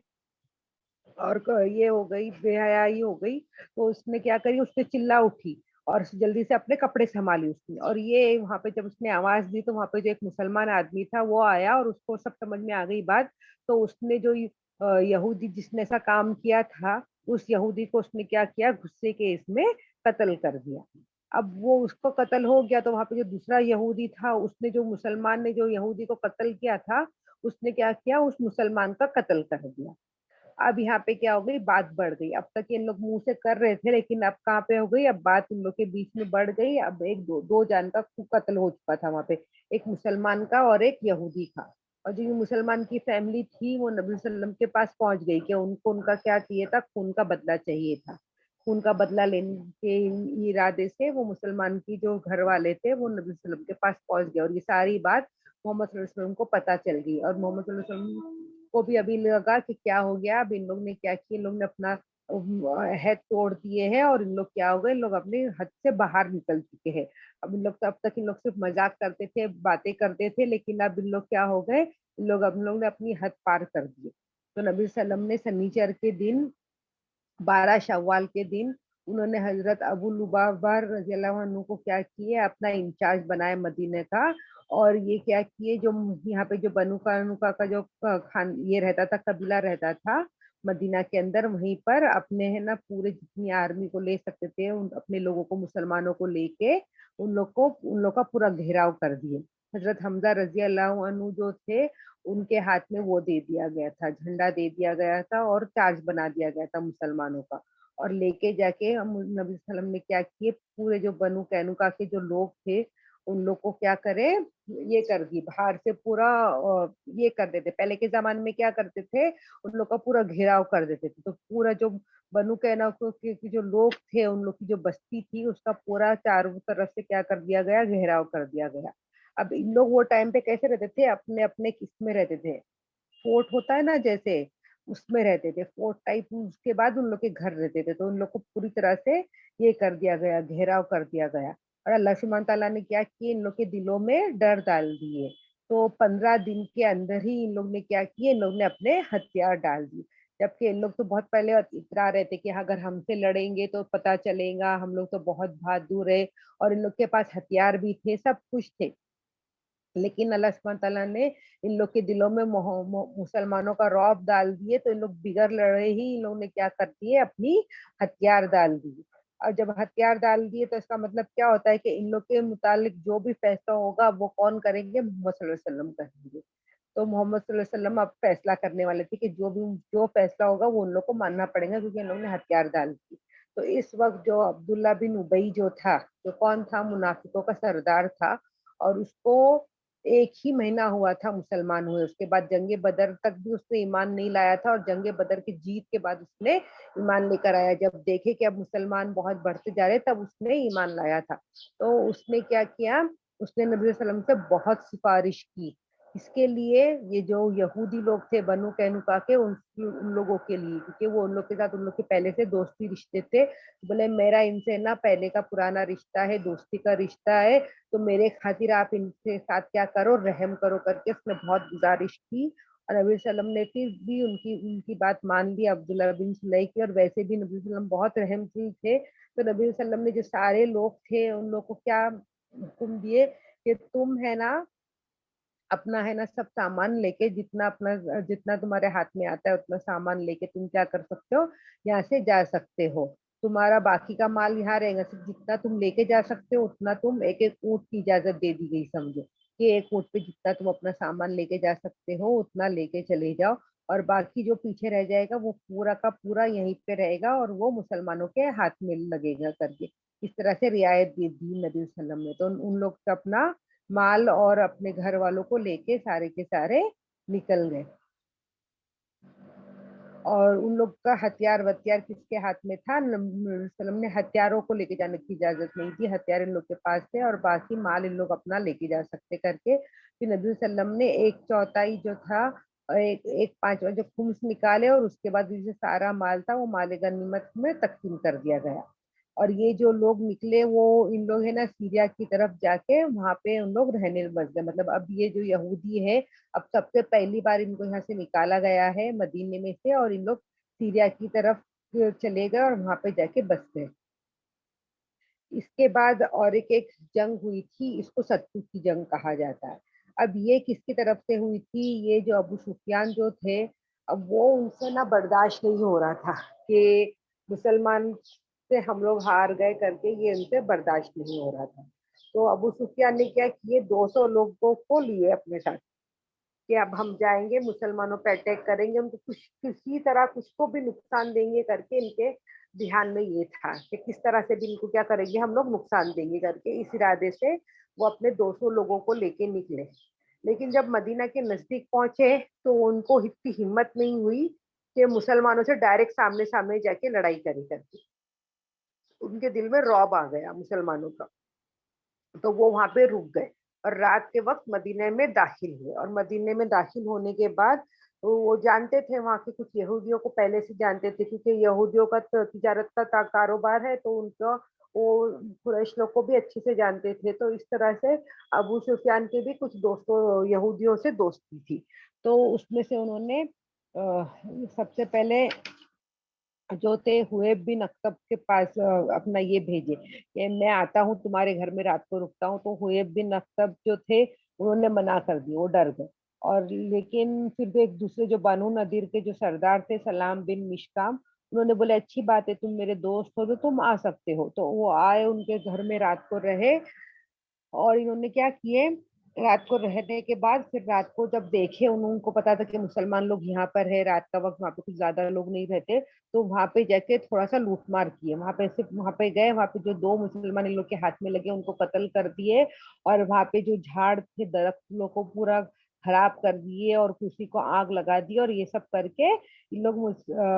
और ये हो गई, बेहयाई हो गई। तो उसने क्या करी, उसने चिल्ला उठी और जल्दी से अपने कपड़े संभाली उसने। और ये वहां पे जब उसने आवाज दी, तो वहां पे जो एक मुसलमान आदमी था वो आया और उसको सब समझ में आ गई बात। तो उसने जो यहूदी जिसने ऐसा काम किया था, उस यहूदी को उसने क्या किया, गुस्से के इसमें कत्ल कर दिया। अब वो उसको कत्ल हो गया, तो वहां पे जो दूसरा यहूदी था, उसने जो मुसलमान ने जो यहूदी को कत्ल किया था, उसने क्या किया, उस मुसलमान का कत्ल कर दिया। अब यहाँ पे क्या हो गई, बात बढ़ गई। अब तक ये लोग मुंह से कर रहे थे, लेकिन अब कहाँ पे हो गई, अब बात इन लोग के बीच में बढ़ गई। अब एक दो जान का कत्ल हो चुका था वहां पे, एक मुसलमान का और एक यहूदी का। और जो ये मुसलमान की फैमिली थी, वो नबी वसल्लम के पास पहुंच गई कि उनको उनका क्या चाहिए था, खून का बदला चाहिए था। खून का बदला लेने के इरादे से वो मुसलमान की जो घर वाले थे, वो नबी वसल्लम के पास पहुंच गए। और ये सारी बात मोहम्मद सल्लल्लाहु अलैहि वसल्लम को पता चल गई। और मोहम्मद सल्लल्लाहु अलैहि वसल्लम को भी अभी लगा कि क्या हो गया, अब इन लोग ने क्या किया, इन लोग ने अपना हद तोड़ दिए हैं और इन लोग क्या हो गए, इन लोग अपने हद से बाहर निकल चुके हैं। अब इन लोग तो, अब तक इन लोग सिर्फ मजाक करते थे, बातें करते थे, लेकिन अब इन लोग क्या हो गए, इन लोग अब इन लोग ने अपनी हद पार कर दी। तो नबी सल्लम ने शनिचर के दिन, 12 शव्वाल के दिन, उन्होंने हजरत अबू लुबाबा रज़ियल्लाहु अन्हु को क्या किए, अपना इंचार्ज बनाया मदीने का। और ये क्या किए, जो यहाँ पे जो बनु कानुका का जो खान ये रहता था, कबीला रहता था मदीना के अंदर, वहीं पर अपने है ना पूरे जितनी आर्मी को ले सकते थे, अपने लोगों को, मुसलमानों को लेके उन लोग का पूरा घेराव कर दिए। हजरत हमजा रजी अल्लाह अन्हु जो थे, उनके हाथ में वो दे दिया गया था, झंडा दे दिया गया था और चार्ज बना दिया गया था मुसलमानों का। और लेके जाके हम नबी सल्लम ने क्या किए, पूरे जो बनु कैनुका के जो लोग थे, उन लोग को क्या करे, ये कर दी बाहर से पूरा, ये कर देते। पहले के जमाने में क्या करते थे, उन लोग का पूरा घेराव कर देते थे। तो पूरा जो बनु कैनुका के जो लोग थे, उन लोग की जो बस्ती थी, उसका पूरा चारों तरफ से क्या कर दिया गया, घेराव कर दिया गया। अब इन लोग वो टाइम पे कैसे रहते थे, अपने अपने किस्म में रहते थे, फोर्ट होता है ना जैसे, उसमें रहते थे, फोर्ट टाइप। उसके बाद उन लोग के घर रहते थे, तो उन लोग को पूरी तरह से ये कर दिया गया, घेराव कर दिया गया। और अल्लाह सुब्हान तआला ने क्या किया, इन लोग के दिलों में डर डाल दिए। तो 15 दिन के अंदर ही इन लोग ने क्या किए, इन लोग ने अपने हथियार डाल दिए। जबकि इन लोग तो बहुत पहले इतरा रहे थे कि अगर हमसे लड़ेंगे तो पता चलेगा, हम लोग तो बहुत बहादुर है। और इन लोग के पास हथियार भी थे, सब कुछ थे। लेकिन अल्लाह सुब्हान तआला ने इन लोग के दिलों में मुसलमानों का रौब डाल दिए, तो इन लोग बिगड़ लड़े ही इन लोगों ने क्या कर दिए, अपनी हथियार डाल दिए। और जब हथियार डाल दिए, तो इसका मतलब क्या होता है कि इन लोग के मुतालिक जो भी फैसला होगा, वो कौन करेंगे, मोहम्मद सल्लल्लाहु अलैहि वसल्लम करेंगे। तो मोहम्मद सल्लल्लाहु अलैहि वसल्लम अब फैसला करने वाले थे कि जो फैसला होगा वो उन लोग को मानना पड़ेगा, क्योंकि इन लोगों ने हथियार डाल दिए। तो इस वक्त जो अब्दुल्ला बिन उबई जो था, जो कौन था, मुनाफिकों का सरदार था। और उसको 1 ही महीना हुआ था मुसलमान हुए, उसके बाद जंगे बदर तक भी उसने ईमान नहीं लाया था। और जंगे बदर की जीत के बाद उसने ईमान लेकर आया, जब देखे कि अब मुसलमान बहुत बढ़ते जा रहे, तब उसने ईमान लाया था। तो उसने क्या किया, उसने नबी वसल्लम से बहुत सिफारिश की। इसके लिए, ये जो यहूदी लोग थे बनु कैनुका के, उन लोगों के लिए, क्योंकि वो उन लोग के साथ, उन लोग के पहले से दोस्ती रिश्ते थे। बोले मेरा इनसे ना पहले का पुराना रिश्ता है, दोस्ती का रिश्ता है, तो मेरे खातिर आप इनके साथ क्या करो, रहम करो, करके उसने बहुत गुजारिश की। और नबी वसल्लम ने फिर भी उनकी उनकी बात मान ली, अब्दुल्ला बिन सुलई की। और वैसे भी नबी वसल्लम बहुत रहमदिल थे, तो नबी वसल्लम ने जो सारे लोग थे, उन लोग को क्या हुक्म दिए कि तुम है ना, अपना है ना सब सामान लेके, जितना तुम्हारे हाथ में आता है उतना सामान लेके तुम क्या कर सकते हो, यहाँ से जा सकते हो। तुम्हारा बाकी का माल यहाँ रहेगा, सिर्फ जितना तुम लेके जा सकते हो उतना तुम, एक एक ऊँट की इजाजत दे दी गई, समझो कि एक ऊँट पे जितना तुम अपना सामान लेके जा सकते हो उतना लेके चले जाओ। और बाकी जो पीछे रह जाएगा वो पूरा का पूरा यहीं पे रहेगा, और वो मुसलमानों के हाथ में लगेगा करके। इस तरह से रियायत दे दी नबी वसल्लम ने। तो उन लोग का अपना माल और अपने घर वालों को लेके सारे के सारे निकल गए। और उन लोग का हथियार वथियार किसके हाथ में था, वसल्लम ने हथियारों को लेके जाने की इजाजत नहीं थी, हथियार इन लोग के पास थे और बाकी माल इन लोग अपना लेके जा सकते करके फिर नबी वसल्लम ने एक चौथाई जो था एक एक पांचवा जो खुम्स निकाले और उसके बाद जो सारा माल था वो माल गनीमत में तकसीम कर दिया गया। और ये जो लोग निकले वो इन लोग है ना सीरिया की तरफ जाके वहां पे उन लोग रहने बस गए। मतलब अब ये जो यहूदी है अब सबसे पहली बार इनको यहाँ से निकाला गया है मदीने में से और इन लोग सीरिया की तरफ चले गए और वहां पे जाके बस गए। इसके बाद और एक जंग हुई थी, इसको सत्तू की जंग कहा जाता है। अब ये किसकी तरफ से हुई थी, ये जो अबू सुफियान जो थे, अब वो उनसे ना बर्दाश्त नहीं हो रहा था कि मुसलमान से हम लोग हार गए करके, ये उनसे बर्दाश्त नहीं हो रहा था। तो अबू सुफियान ने क्या किए, 200 लोगों को लिए अपने साथ कि अब हम जाएंगे मुसलमानों पे अटैक करेंगे, उनको कुछ किसी तरह कुछ को भी नुकसान देंगे करके इनके ध्यान में ये था कि किस तरह से भी इनको क्या करेंगे हम लोग नुकसान देंगे करके, इस इरादे से वो अपने 200 लोगों को लेके निकले। लेकिन जब मदीना के नजदीक पहुंचे तो उनको इतनी हिम्मत नहीं हुई कि मुसलमानों से डायरेक्ट सामने सामने जाके लड़ाई करे करके, उनके दिल में रौब आ गया मुसलमानों का। तो वो वहां पे रुक गए और रात के वक्त मदीने में दाखिल हुए। और मदीने में दाखिल होने के बाद वो जानते थे, वहां के कुछ यहूदियों को पहले से जानते थे क्योंकि यहूदियों का तिजारत का कारोबार है, तो उनका वो कुरैश लोग को भी अच्छे से जानते थे। तो इस तरह से अबू सुफियान के भी कुछ दोस्तों यहूदियों से दोस्ती थी। तो उसमें से उन्होंने सबसे पहले जो थे हुएब बिन अख्तब के पास अपना ये भेजे कि मैं आता हूँ तुम्हारे घर में रात को रुकता हूँ। तो हुएब बिन अख्तब जो थे उन्होंने मना कर दिया, वो डर गए। और लेकिन फिर भी एक दूसरे जो बानू नदीर के जो सरदार थे सलाम बिन मिशकाम, उन्होंने बोले अच्छी बात है, तुम मेरे दोस्त हो तो तुम आ सकते हो। तो वो आए, उनके घर में रात को रहे। और इन्होंने क्या किए, रात को रहने के बाद फिर रात को जब देखे उनको पता था कि मुसलमान लोग यहाँ पर है, रात का वक्त वहाँ पे कुछ ज्यादा लोग नहीं रहते, तो वहां पे जाके थोड़ा सा लूटमार किए। वहां पे सिर्फ वहां पे गए, वहां पे जो दो मुसलमान इन लोग के हाथ में लगे उनको कत्ल कर दिए। और वहां पे जो झाड़ थे दरख्त लोग को पूरा खराब कर दिए और किसी को आग लगा दी। और ये सब करके इन लोग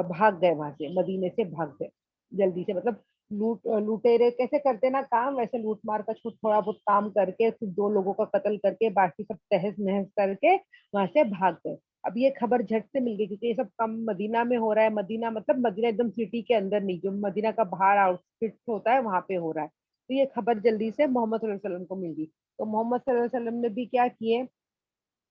भाग गए, वहां से मदीने से भाग गए जल्दी से। मतलब लुटेरे कैसे करते ना काम, वैसे लूट मार का थोड़ा बहुत काम करके फिर दो लोगों का कत्ल करके बाकी सब तहस नहस करके वहां से भाग गए। अब ये खबर झट से मिल गई क्योंकि ये सब काम मदीना में हो रहा है। मदीना मतलब मदीना एकदम सिटी के अंदर नहीं, जो मदीना का बाहर आउटस्किर्ट होता है वहां पे हो रहा है। तो ये खबर जल्दी से मोहम्मद सल्लल्लाहु अलैहि वसल्लम को मिल गई। तो मोहम्मद सल्लल्लाहु अलैहि वसल्लम ने भी क्या किए,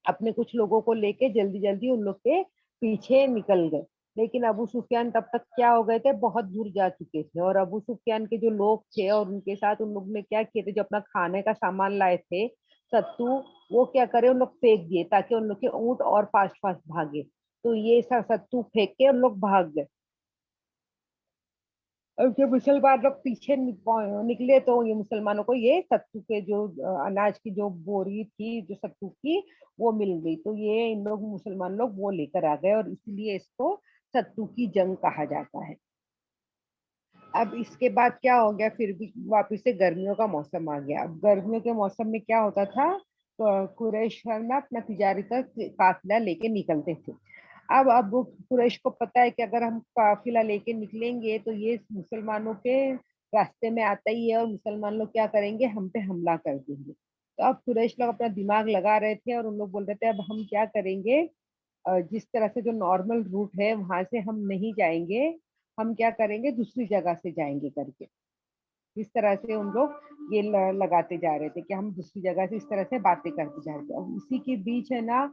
अपने कुछ लोगों को लेके जल्दी जल्दी उन लोग के पीछे निकल गए। लेकिन अबू सुफियान तब तक क्या हो गए थे, बहुत दूर जा चुके थे। और अबू सुफियान के जो लोग थे और उनके साथ उन लोग ने क्या किए थे, जो अपना खाने का सामान लाए थे सत्तू, वो क्या करे उन लोग फेंक दिए ताकि उन लोग के ऊंट और फास्ट फास्ट भागे। तो ये सब सत्तू फेंक के उन लोग भाग गए। और जब मुसलमान लोग पीछे निकले तो ये मुसलमानों को ये सत्तू के जो अनाज की जो बोरी थी जो सत्तू की वो मिल गई। तो ये इन लोग मुसलमान लोग वो लेकर आ गए और इसलिए इसको सत्तू की जंग कहा जाता है। अब इसके बाद क्या हो गया, फिर भी वापिस से गर्मियों का मौसम आ गया। अब गर्मियों के मौसम में क्या होता था, तो कुरैश ना अपना तिजारी का काफिला लेके निकलते थे। अब वो कुरैश को पता है कि अगर हम काफिला लेके निकलेंगे तो ये मुसलमानों के रास्ते में आता ही है और मुसलमान लोग क्या करेंगे, हम पे हमला कर देंगे। तो अब कुरैश लोग अपना दिमाग लगा रहे थे और उन लोग बोल रहे थे अब हम क्या करेंगे, जिस तरह से जो नॉर्मल रूट है वहां से हम नहीं जाएंगे, हम क्या करेंगे दूसरी जगह से जाएंगे करके। इस तरह से उन लोग ये लगाते जा रहे थे कि हम दूसरी जगह से इस तरह से बातें करते जा रहे थे। अब इसी के बीच है ना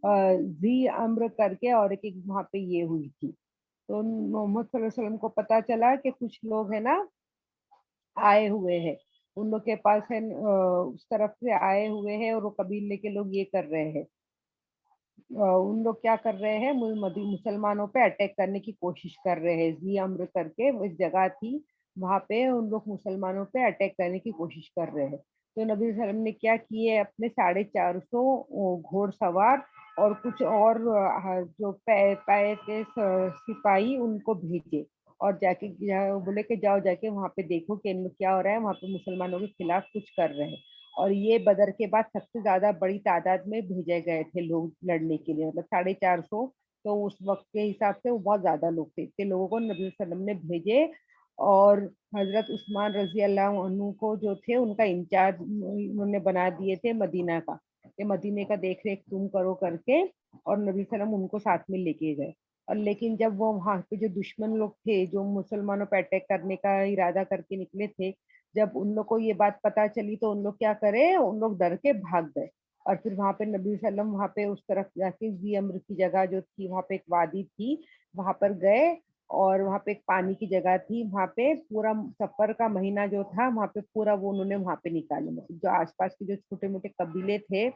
जी अम्र करके और एक वहां पे ये हुई थी। तो मोहम्मद सल्लल्लाहु अलैहि वसल्लम को पता चला कि कुछ लोग है ना आए हुए हैं, उन लोग के पास है उस तरफ से आए हुए हैं और वो कबीले के लोग ये कर रहे हैं, उन लोग क्या कर रहे हैं, मुसलमानों पे अटैक करने की कोशिश कर रहे हैं। जी अम्र करके वो एक जगह थी, वहां पे उन लोग मुसलमानों पे अटैक करने की कोशिश कर रहे हैं। तो नबी वसल्लम ने क्या किए, अपने 450 घोड़सवार और कुछ और जो पै के सिपाही उनको भेजे। और जाके बोले कि जाओ जाके वहां पे देखो कि इन लोग क्या हो रहा है, वहां पे मुसलमानों के खिलाफ कुछ कर रहे हैं। और ये बदर के बाद सबसे ज्यादा बड़ी तादाद में भेजे गए थे लोग लड़ने के लिए, मतलब 450 تو उस वक़्त के हिसाब से वो बहुत ज़्यादा लोग थे। इतने लोगों को नबी वसल्लम ने भेजे और हज़रत उस्मान रज़ी अल्लाह अन्हु को जो थे उनका इंचार्ज उन्होंने बना दिए थे मदीना का, कि मदीने का देख-रेख तुम करो करके, और नबी वसल्लम उनको साथ में लेके गए। और लेकिन जब वो वहाँ पे जो दुश्मन लोग थे, जो मुसलमानों पे अटैक करने का इरादा करके निकले थे, जब उन लोग को ये बात पता चली तो उन लोग क्या करे, उन लोग डर के भाग गए। और फिर वहाँ पे नबी वसल्लम वहाँ पे उस तरफ जाके ज़ी अम्र की जगह जो थी, वहाँ पे एक वादी थी, वहाँ पर गए और वहाँ पे एक पानी की जगह थी, वहाँ पे पूरा सफ़र का महीना जो था, वहाँ पे पूरा वो उन्होंने वहाँ पे निकाले। मतलब जो आस-पास के जो छोटे-मोटे कबीले थे,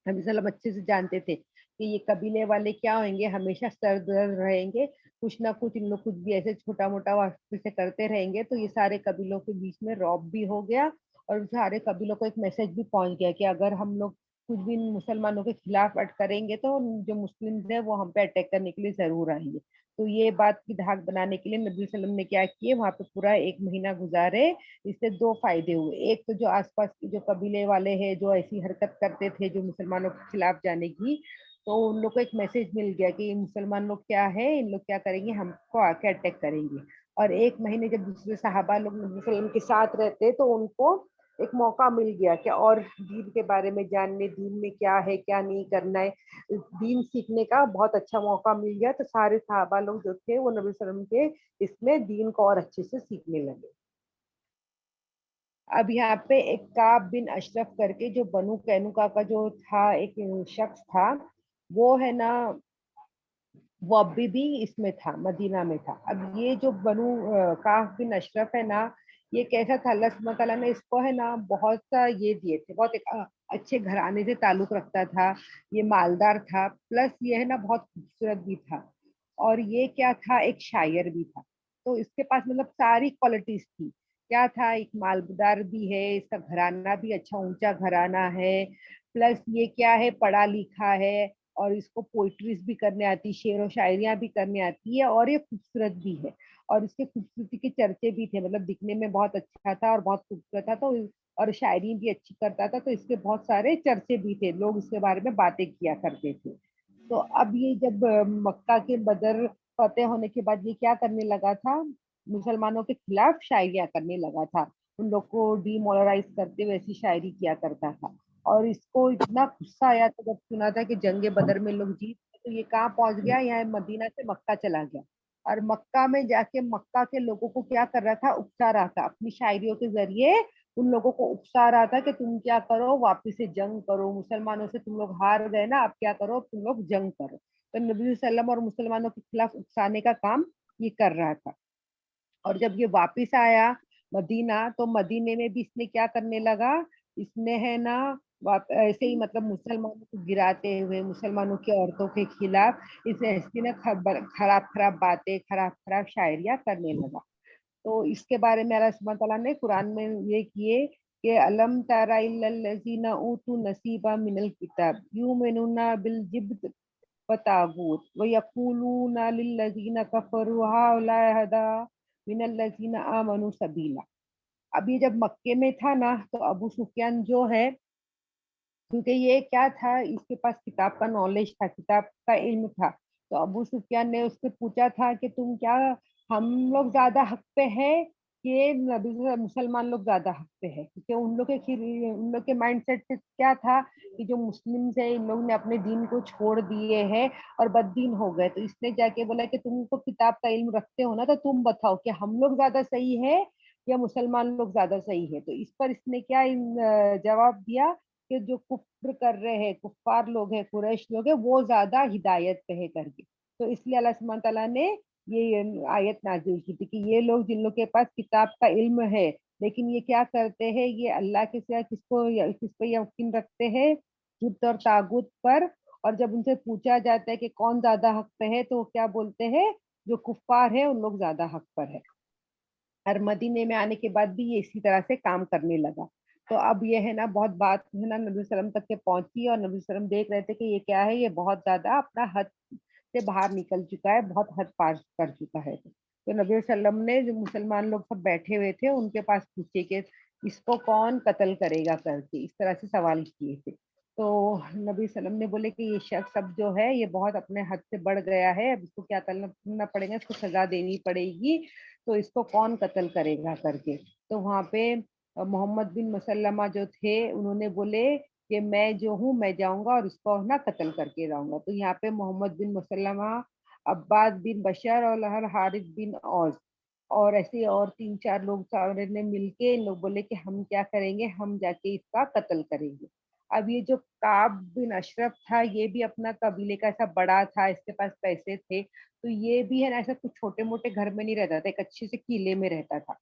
नबी सल्लम अच्छे से जानते थे कि ये कबीले वाले क्या होंगे, हमेशा सरदर्द रहेंगे, कुछ ना कुछ इन लोग कुछ भी ऐसे छोटा-मोटा वास्ते से करते रहेंगे, तो ये सारे कबीलों के बीच में रौब भी हो गया और सारे कबीलों को एक मैसेज भी पहुँच गया कि अगर हम लोग कुछ भी इन मुसलमानों के खिलाफ करेंगे तो जो मुस्लिम्स हैं वो हम पे अटैक करने के लिए ज़रूर आएँगे। तो ये बात की धाक बनाने के लिए नबी वसल्लम ने क्या किए, वहाँ पे पूरा 1 महीना गुज़ारे। इससे 2 फ़ायदे हुए। एक तो जो आस-पास के जो कबीले वाले हैं, जो ऐसी हरकत करते थे, जो मुसलमानों के खिलाफ जाने की, तो उन लोग को एक मैसेज मिल गया कि ये मुसलमान लोग क्या है, इन लोग क्या करेंगे, हमको आके अटैक करेंगे। और 1 महीने जब दूसरे सहाबा लोग नबी वसल्लम के साथ रहते, तो उनको एक मौका मिल गया कि और दीन के बारे में जानने, दीन में क्या है, क्या नहीं करना है, दीन सीखने का बहुत अच्छा मौका मिल गया। तो सारे सहाबा लोग जो थे, वो नबी वसल्लम के इसमें दीन को और अच्छे से सीखने लगे। अब यहाँ पे एक काब बिन अशरफ करके जो बनु कैनुका का जो था एक शख्स था, वो है ना, वो अभी भी इसमें था, मदीना में था। अब ये जो काब बिन अशरफ है ना, ये कैसा था, अल्लाह सुब्हानहू तआला ने इसको है ना बहुत सा ये दिए थे, बहुत एक अच्छे घराने से ताल्लुक रखता था, ये मालदार था, प्लस ये है ना बहुत खूबसूरत भी था। और ये क्या था, एक शायर भी था। तो इसके पास मतलब सारी क्वालिटीज़ थी। क्या था, एक मालदार भी है, इसका घराना भी अच्छा ऊँचा घराना है, प्लस ये क्या है, पढ़ा-लिखा है और इसको पोएट्रीज़ भी करने आती, शेर व शायरियाँ भी करने आती है और ये खूबसूरत भी है। और इसके खूबसूरती के चर्चे भी थे, मतलब दिखने में बहुत अच्छा था और बहुत खूबसूरत था, तो और शायरी भी अच्छी करता था, तो इसके बहुत सारे चर्चे भी थे, लोग इसके बारे में बातें किया करते थे। तो अब ये जब मक्का के बदर फ़तेह होने के बाद ये क्या करने लगा था, मुसलमानों के खिलाफ शायरियाँ करने लगा था। उन लोग को डिमोरलाइज़ करते हुए ऐसी शायरी किया करता था। और इसको इतना गुस्सा आया था जब सुना था कि जंग बदर में लोग जीत गए, तो ये कहाँ पहुँच गया, यहाँ मदीना से मक्का चला गया। और मक्का में जाके मक्का के लोगों को क्या कर रहा था, उकसा रहा था। अपनी शायरियों के ज़रिए उन लोगों को उकसा रहा था कि तुम क्या करो, वापिस से जंग करो, मुसलमानों से तुम लोग हार गए ना, अब क्या करो, तुम लोग जंग करो। तो नबी सल्लम और मुसलमानों के खिलाफ उकसाने का काम ये कर रहा था। और जब ये वापिस आया मदीना, तो मदीने में भी इसने क्या करने लगा, इसने है ना ऐसे ही मतलब मुसलमानों को गिराते हुए, मुसलमानों की औरतों के खिलाफ इसे ऐसी ना खराब-खराब बातें, खराब-खराब शायरियाँ करने लगा। तो इसके बारे में अल्लाह सुब्हानहू तआला ने कुरान में ये किए कि अलम तरा इल्लल लज़ीना ऊतू नसीबा मिनल किताब युमिनूना बिल जिब्त व तागूत व यक़ूलूना लिल्लज़ीना कफ़रू हाउलाए अहदा मिनल लज़ीना आमनू सबीला। अब ये जब मक्के में था ना, तो अबू सुफियान जो है, क्योंकि ये क्या था, इसके पास किताब का नॉलेज था, किताब का इल्म था। तो अबू सुफियान ने उससे पूछा था कि तुम क्या, हम लोग ज़्यादा हक पे हैं कि मुसलमान लोग ज़्यादा हक पे हैं? क्योंकि उन लोग के माइंडसेट से क्या था कि जो मुस्लिम्स हैं, इन लोग ने अपने दीन को छोड़ दिए हैं और बददीन हो गए। तो इसने जाके बोला कि तुम तो किताब का इल्म रखते हो ना, तो तुम बताओ कि हम लोग ज़्यादा सही है या मुसलमान लोग ज़्यादा सही है? तो इस पर इसने क्या जवाब दिया कि जो कुफ़्र कर रहे हैं, कुफ़ार लोग हैं, कुरैश लोग हैं, वो ज़्यादा हिदायत पे है करके। तो इसलिए अल्लाह सुब्हानहू तआला ने ये आयत नाज़िल की थी कि ये लोग, जिन लोग के पास किताब का इल्म है, लेकिन ये क्या करते हैं, ये अल्लाह के सिवा किस पे यकीन रखते हैं? जिब्त और तागूत पर। और जब उनसे पूछा जाता है कि कौन ज़्यादा हक पे है, तो वो क्या बोलते हैं? जो कुफ़ार है, उन लोग ज़्यादा हक पर है। और मदीने में आने के बाद भी ये इसी तरह से काम करने लगा। तो अब ये है ना बहुत बात है ना नबी वसल्लम तक के पहुँची और नबी वसल्लम देख रहे थे कि ये क्या है, ये बहुत ज़्यादा अपना हद से बाहर निकल चुका है, बहुत हद पार कर चुका है। तो नबी वसल्लम ने, जो मुसलमान लोग सब बैठे हुए थे, उनके पास पूछे कि इसको कौन कत्ल करेगा करके, इस तरह से सवाल किए थे। तो नबी सल्लम ने बोले कि ये शख्स अब जो है ये बहुत अपने हद से बढ़ गया है, अब इसको क्या करना पड़ेगा, इसको सजा देनी पड़ेगी, तो इसको कौन कत्ल करेगा करके। तो वहाँ पे मोहम्मद बिन मसल्लमा जो थे उन्होंने बोले कि मैं जो हूँ मैं जाऊंगा और इसको ना कत्ल करके लाऊंगा। तो यहाँ पे मोहम्मद बिन मसल्लमा, अब्बाद बिन बशर और हारिस बिन औस और ऐसे और 3-4 लोग सारे ने मिलके इन लोग बोले कि हम क्या करेंगे, हम जाके इसका कत्ल करेंगे। अब ये जो काब बिन अशरफ था ये भी अपना कबीले का ऐसा बड़ा था, इसके पास पैसे थे, तो ये भी है ना ऐसा कुछ छोटे मोटे घर में नहीं रहता था, एक अच्छे से किले में रहता था।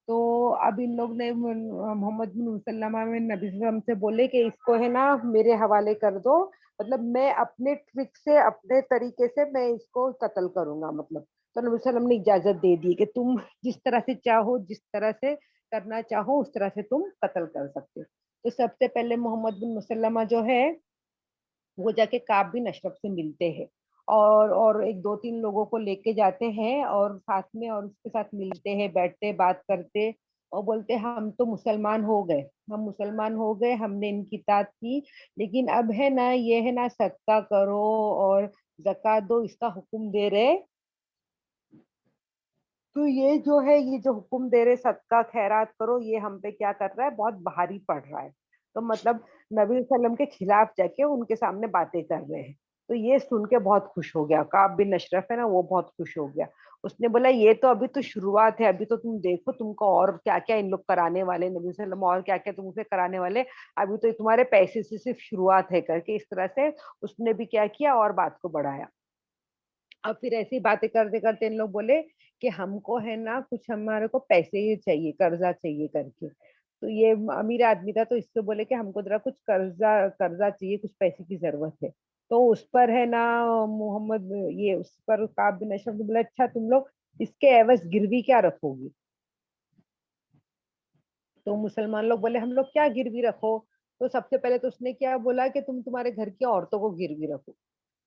तो अब इन लोग ने मोहम्मद बिन मुसल्लमा में नबी वसल्लम से बोले कि इसको है ना मेरे हवाले कर दो, मतलब मैं अपने ट्रिक से अपने तरीके से मैं इसको कत्ल करूंगा मतलब। तो नबी वसल्लम ने इजाजत दे दी कि तुम जिस तरह से चाहो, जिस तरह से करना चाहो उस तरह से तुम कत्ल कर सकते हो। तो सबसे पहले मोहम्मद बिन मुसल्लमा जो है वो जाके काब बिन अशरफ से मिलते हैं और एक दो तीन लोगों को लेके जाते हैं और साथ में और उसके साथ मिलते हैं, बैठते बात करते और बोलते हम तो मुसलमान हो गए, हम मुसलमान हो गए, हमने इनकी इताअत की, लेकिन अब है ना ये है ना सदका करो और ज़कात दो इसका हुक्म दे रहे। तो ये जो है ये जो हुक्म दे रहे सदका खैरात करो ये हम पे क्या कर रहा है, बहुत भारी पड़ रहा है। तो मतलब नबी वसल्लम के खिलाफ जाके उनके सामने बातें कर रहे हैं। तो ये सुन के बहुत खुश हो गया काब बिन अशरफ है ना, वो बहुत खुश हो गया। उसने बोला ये तो अभी तो शुरुआत है, अभी तो तुम देखो तुमको और क्या क्या इन लोग कराने वाले, नबी वसल्लम और क्या क्या तुमसे कराने वाले, अभी तो तुम्हारे पैसे से सिर्फ शुरुआत है करके इस तरह से उसने भी क्या किया और बात को बढ़ाया। अब फिर ऐसी बातें करते करते इन लोग बोले कि हमको है ना कुछ हमारे को पैसे ही चाहिए, कर्जा चाहिए करके। तो ये अमीर आदमी था तो इससे बोले कि हमको जरा कुछ कर्जा कर्जा चाहिए, कुछ पैसे की जरूरत है। तो उस पर है ना मोहम्मद ये उस पर काब बिन अशरफ ने बोला अच्छा तुम लोग इसके एवज गिरवी क्या रखोगी। तो मुसलमान लोग बोले हम लोग क्या गिरवी रखो। तो सबसे पहले तो उसने क्या बोला कि तुम तुम्हारे घर की औरतों को गिरवी रखो।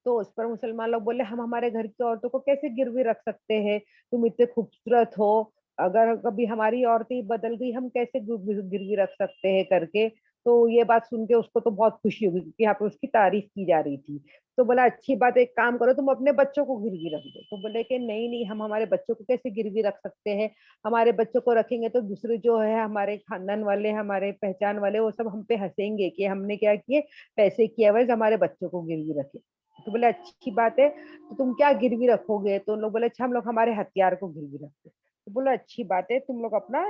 तो उस पर मुसलमान लोग बोले हम हमारे घर की औरतों को कैसे गिरवी रख सकते हैं, तुम इतने खूबसूरत हो, अगर कभी हमारी औरतें बदल गई हम कैसे गिरवी रख सकते हैं करके। तो ये बात सुन के उसको तो बहुत खुशी हुई क्योंकि यहाँ पे उसकी तारीफ की जा रही थी। तो बोला अच्छी बात है, एक काम करो तुम अपने बच्चों को गिरवी रख दो। तो बोले कि नहीं नहीं हम हमारे बच्चों को कैसे गिरवी रख सकते हैं, हमारे बच्चों को रखेंगे तो दूसरे जो है हमारे खानदान वाले हमारे पहचान वाले वो सब हम पे हंसेंगे कि हमने क्या किए, पैसे की एवज हमारे बच्चों को गिरवी रखे। तो बोले अच्छी बात है, तो तुम क्या गिरवी रखोगे। तो उन लोग बोले अच्छा हम लोग हमारे हथियार को गिरवी रखते। तो बोला अच्छी बात है तुम लोग अपना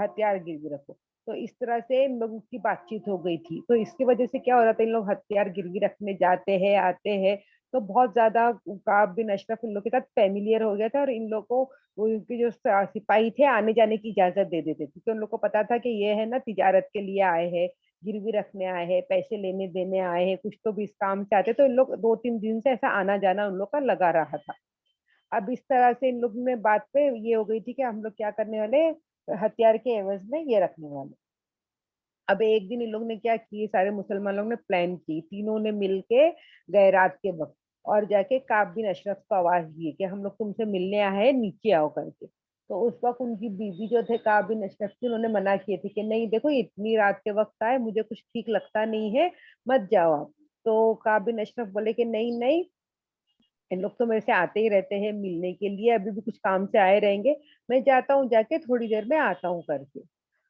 हथियार गिरवी रखो। तो इस तरह से इन लोगों की बातचीत हो गई थी। तो इसकी वजह से क्या हो रहा था, इन लोग हथियार गिरवी रखने जाते हैं आते हैं, तो बहुत ज्यादा काब बिन अशरफ इन लोग के साथ फेमिलियर हो गया था और इन लोग को वो उनके जो सिपाही थे आने जाने की इजाजत दे देते थे क्योंकि उन लोग को पता था कि ये है ना तिजारत के लिए आए हैं, गिरवी रखने आए हैं, पैसे लेने देने आए हैं, कुछ तो भी इस काम से आते, तो इन लोग 2-3 दिन से ऐसा आना जाना उन लोग का लगा रहा था। अब इस तरह से इन लोग में बात पे ये हो गई थी कि हम लोग क्या करने वाले, हथियार के एवज में ये रखने वाले। अब एक दिन इन लोग ने क्या किए, सारे मुसलमान लोग ने प्लान की, तीनों ने मिलके गए रात के वक्त और जाके काब बिन अशरफ को आवाज दी कि हम लोग तुमसे मिलने आए हैं, नीचे आओ करके। तो उस वक्त उनकी बीवी जो थे काब बिन अशरफ की, उन्होंने मना किए थे कि नहीं देखो इतनी रात के वक्त आए, मुझे कुछ ठीक लगता नहीं है, मत जाओ आप। तो काब बिन अशरफ बोले कि नहीं नहीं, इन लोग तो मेरे से आते ही रहते हैं मिलने के लिए, अभी भी कुछ काम से आए रहेंगे, मैं जाता हूँ जाके थोड़ी देर में आता हूँ करके।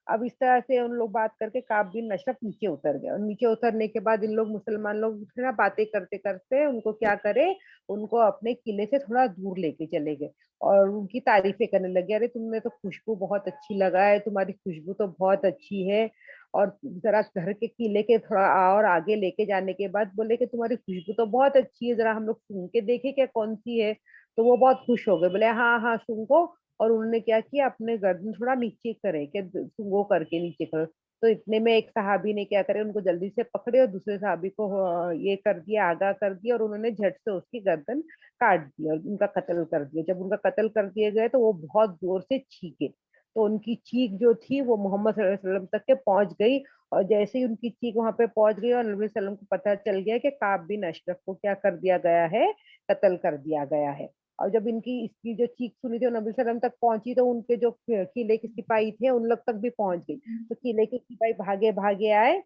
अब इस तरह से उन लोग बात करके काब बिन अशरफ नीचे उतर गए और नीचे उतरने के बाद इन लोग मुसलमान लोग फिर ना बातें करते करते उनको क्या करे, उनको अपने किले से थोड़ा दूर लेके चले गए और उनकी तारीफें करने लगे, अरे तुमने तो खुशबू बहुत अच्छी लगा है, तुम्हारी खुशबू तो बहुत अच्छी है। और जरा घर के किले के थोड़ा और आगे लेके जाने के बाद बोले कि तुम्हारी खुशबू तो बहुत अच्छी है, जरा हम लोग सूंघ के देखे क्या कौन सी है। तो वो बहुत खुश हो गए, बोले हाँ हाँ सूंघो। और उन्होंने क्या किया, अपने गर्दन थोड़ा नीचे करे कि वो करके नीचे करो। तो इतने में एक सहाबी ने क्या करे, उनको जल्दी से पकड़े और दूसरे सहाबी को ये कर दिया, आगाह कर दिया और उन्होंने झट से उसकी गर्दन काट दी और उनका कत्ल कर दिया। जब उनका कत्ल कर दिए गए तो वो बहुत जोर से चीखे, तो उनकी चीख जो थी वो मोहम्मद सल्लल्लाहु अलैहि वसल्लम तक के पहुंच गई। और जैसे ही उनकी चीख वहां पे पहुंच गई और नबी सल्लम को पता चल गया कि काब बिन अशरफ को क्या कर दिया गया है, कत्ल कर दिया गया है। और जब इनकी इसकी जो चीख सुनी थी और नबी सल्लम तक पहुंची तो उनके जो किले के सिपाही थे उन लोग तक भी पहुंच गई। तो किले के सिपाही भागे भागे आए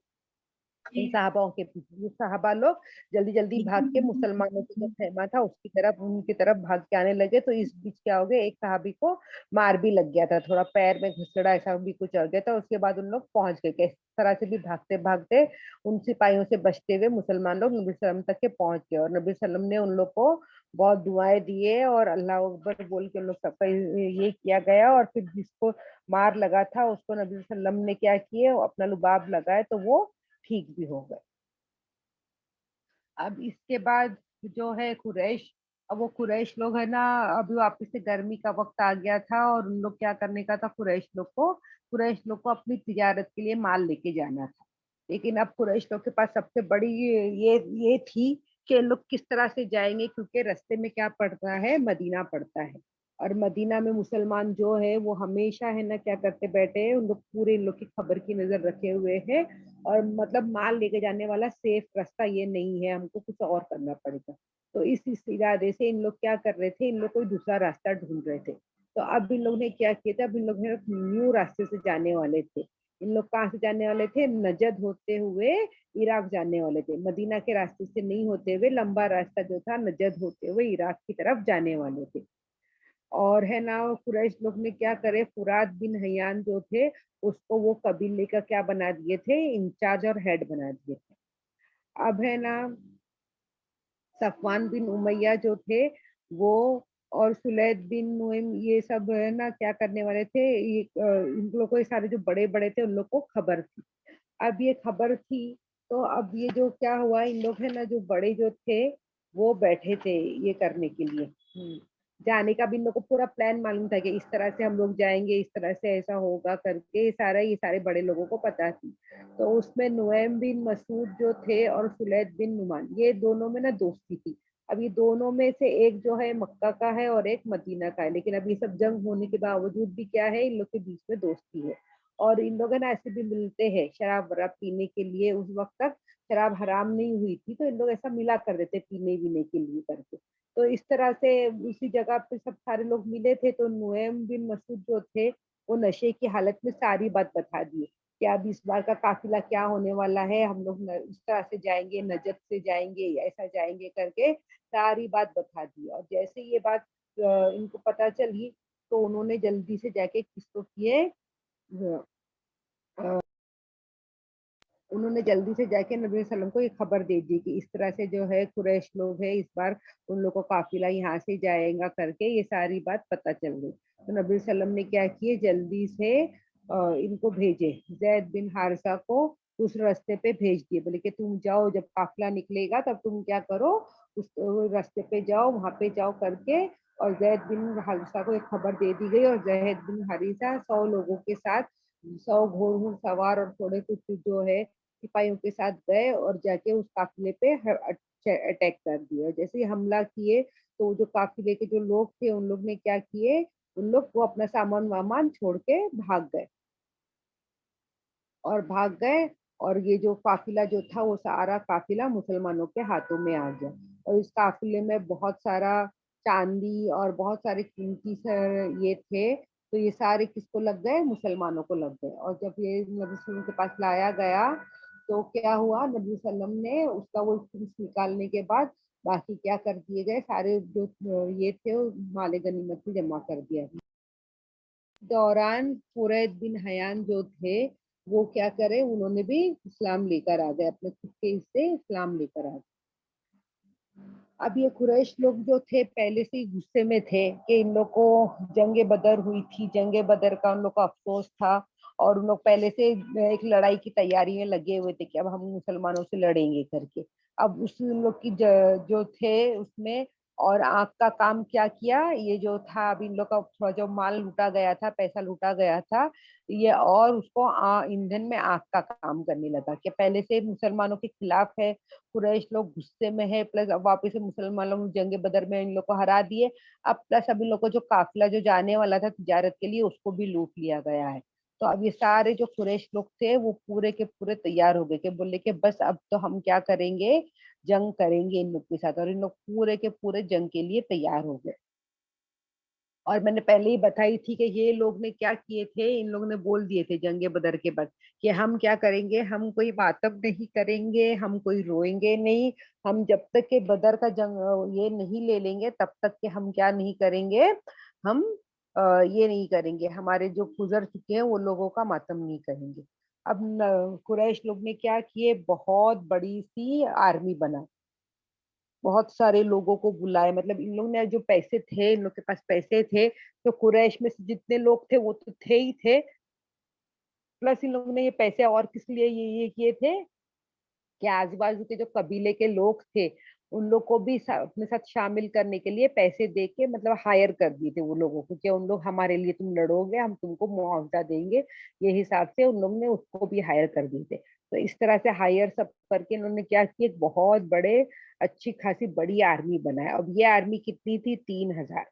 इन साहबाओं के पीछे। ये साहबा लोग जल्दी जल्दी भाग के मुसलमानों की जो खेमा था उसकी तरफ, उनकी तरफ भाग के आने लगे। तो इस बीच क्या हो गया, एक साहबी को मार भी लग गया था, थोड़ा पैर में घुसड़ा ऐसा भी कुछ हो गया था। उसके बाद उन लोग पहुंच गए, किस तरह से भी भागते भागते उन सिपाहियों से बचते हुए मुसलमान लोग नबी सल्लम तक के पहुंच गए। और नबी सल्लम ने उन लोग को बहुत दुआएं दिए और अल्लाह अकबर बोल के उन लोग सबका ये किया गया। और फिर जिसको मार लगा था उसको नबी सल्लम ने क्या किए, अपना लुबाब लगाए तो वो ठीक भी हो गए। अब इसके बाद जो है कुरैश, अब वो कुरैश लोग है ना, अभी वापस से गर्मी का वक्त आ गया था और उन लोग क्या करने का था, कुरैश लोग को अपनी तिजारत के लिए माल लेके जाना था। लेकिन अब कुरैश लोग के पास सबसे बड़ी ये थी कि ये लोग किस तरह से जाएंगे, क्योंकि रास्ते में क्या पड़ता है, मदीना पड़ता है। और मदीना में मुसलमान जो है वो हमेशा है ना क्या करते बैठे हैं, उन लोग पूरे इन लोग की खबर की नजर रखे हुए हैं। और मतलब माल लेके जाने वाला सेफ रास्ता ये नहीं है, हमको कुछ और करना पड़ेगा। तो इस इरादे से इन लोग क्या कर रहे थे, इन लोग कोई दूसरा रास्ता ढूंढ रहे थे। तो अब इन लोग ने क्या किया था, अब इन लोग न्यू रास्ते से जाने वाले थे। इन लोग कहाँ से जाने वाले थे, नजद होते हुए इराक जाने वाले थे। मदीना के रास्ते से नहीं होते हुए लंबा रास्ता जो था नजद होते हुए इराक की तरफ जाने वाले थे। और है ना, कुरैश लोग ने क्या करे, फुरात बिन हयान जो थे उसको वो कबीले का क्या बना दिए थे, इंचार्ज और हेड बना दिए थे। अब है ना, सफवान बिन उमैया जो थे वो, और सुलैद बिन नुइम, ये सब है ना क्या करने वाले थे, इन लोगों को, ये सारे जो बड़े बड़े थे उन लोग को खबर थी। अब ये खबर थी, तो अब ये जो क्या हुआ, इन लोग है ना जो बड़े जो थे वो बैठे थे ये करने के लिए, जाने का भी इन लोग को पूरा प्लान मालूम था कि इस तरह से हम लोग जाएंगे, इस तरह से ऐसा होगा करके, ये सारे बड़े लोगों को पता थी। तो उसमें नुएम बिन मसूद जो थे और सुलैद बिन नुमान, ये दोनों में ना दोस्ती थी। अब ये दोनों में से एक जो है मक्का का है और एक मदीना का है, लेकिन अब ये सब जंग होने के बावजूद भी क्या है, इन लोग के बीच में दोस्ती है। और इन लोग है ना ऐसे भी मिलते हैं शराब वराब पीने के लिए, उस वक्त तक शराब हराम नहीं हुई थी, तो इन लोग ऐसा मिला कर देते पीने वीने के लिए करके। तो इस तरह से उसी जगह पे सब सारे लोग मिले थे। तो नुएम बिन मसूद जो थे वो नशे की हालत में सारी बात बता दी कि अब इस बार का काफिला क्या होने वाला है, हम लोग इस तरह से जाएंगे, नजद से जाएंगे या ऐसा जाएंगे करके सारी बात बता दी। और जैसे ये बात इनको पता चली तो उन्होंने जल्दी से जाके किसको किए, उन्होंने जल्दी से जाके नबी वसल्लम को ये खबर दे दी कि इस तरह से जो है कुरैश लोग है, इस बार उन लोग को काफिला यहाँ से जाएगा करके ये सारी बात पता चल गई। तो नबी वसल्लम ने क्या किए, जल्दी से इनको भेजे, जैद बिन हारिसा को उस रास्ते पे भेज दिए। बोले कि तुम जाओ, जब काफिला निकलेगा तब तुम क्या करो, उस रास्ते पे जाओ, वहां पे जाओ करके। और जैद बिन हारिसा को एक खबर दे दी गई और जैद बिन हारिसा 100 लोगों के साथ, 100 घोड़ सवार और थोड़े कुछ जो है सिपाहियों के साथ गए और जाके उस काफिले पे अटैक कर दिया। जैसे ही हमला किए तो जो काफिले के जो लोग थे उन लोग ने क्या किए, उन लोग वो अपना सामान वामान छोड़ के भाग गए और भाग गए। और ये जो काफिला जो था वो सारा काफिला मुसलमानों के हाथों में आ गया। और इस काफिले में बहुत सारा चांदी और बहुत सारे कीमती ये थे। तो ये सारे किसको लग गए, मुसलमानों को लग गए। और जब ये नबी वसल्लम के पास लाया गया तो क्या हुआ, नबी वसल्लम ने उसका वो निकालने के बाद बाकी क्या कर दिए गए, सारे जो ये थे माले गनीमत में जमा कर दिया। दौरान फुरैद बिन हयान जो थे वो क्या करे, उन्होंने भी इस्लाम लेकर आ गए, अपने खुद के हिस्से इस्लाम लेकर आ गए। अब ये कुरैश लोग जो थे पहले से ही गुस्से में थे कि इन लोग को जंग बदर हुई थी, जंग बदर का उन लोग को अफसोस था। और उन लोग पहले से एक लड़ाई की तैयारी में लगे हुए थे कि अब हम मुसलमानों से लड़ेंगे करके। अब उस उन लोग की जो थे उसमें, और आंख का काम क्या किया, ये जो था अब इन लोग का थोड़ा जो माल लूटा गया था, पैसा लूटा गया था, ये और उसको ईंधन में आग का काम करने लगा कि पहले से मुसलमानों के खिलाफ है, कुरैश लोग गुस्से में है, प्लस अब वापस से मुसलमानों ने जंग बदर में इन लोग को हरा दिए। अब प्लस अभी लोग को जो काफिला जो जाने वाला था तिजारत के लिए उसको भी लूट लिया गया है। तो अब ये सारे जो कुरैश लोग थे वो पूरे के पूरे तैयार हो गए कि बोले कि बस अब तो हम क्या करेंगे, जंग करेंगे इन लोग के साथ। और इन लोग पूरे के पूरे जंग के लिए तैयार हो गए। और मैंने पहले ही बताई थी कि ये लोग ने क्या किए थे, इन लोगों ने बोल दिए थे जंगे बदर के बाद कि हम क्या करेंगे, हम कोई मातम नहीं करेंगे, हम कोई रोएंगे नहीं, हम जब तक के बदर का जंग ये नहीं ले लेंगे तब तक के हम क्या नहीं करेंगे, हम ये नहीं करेंगे, हमारे जो गुजर चुके हैं वो लोगों का मातम नहीं करेंगे। अब कुरैश लोग ने क्या किए, बहुत बड़ी सी आर्मी बना, बहुत सारे लोगों को बुलाए, मतलब इन लोग ने जो पैसे थे, इन लोग के पास पैसे थे, तो कुरैश में से जितने लोग थे वो तो थे ही थे, प्लस इन लोगों ने ये पैसे और किस लिए ये किए थे कि आजू-बाजू के जो कबीले के लोग थे, उन लोग को भी अपने साथ शामिल करने के लिए पैसे दे के मतलब हायर कर दिए थे वो लोगों को कि उन लोग हमारे लिए तुम लड़ोगे, हम तुमको मुआवजा देंगे, ये हिसाब से उन लोग ने उसको भी हायर कर दिए थे। तो इस तरह से हायर सब करके इन्होंने क्या किया, एक बहुत बड़े अच्छी खासी बड़ी आर्मी बनाया। अब ये आर्मी कितनी थी, 3000।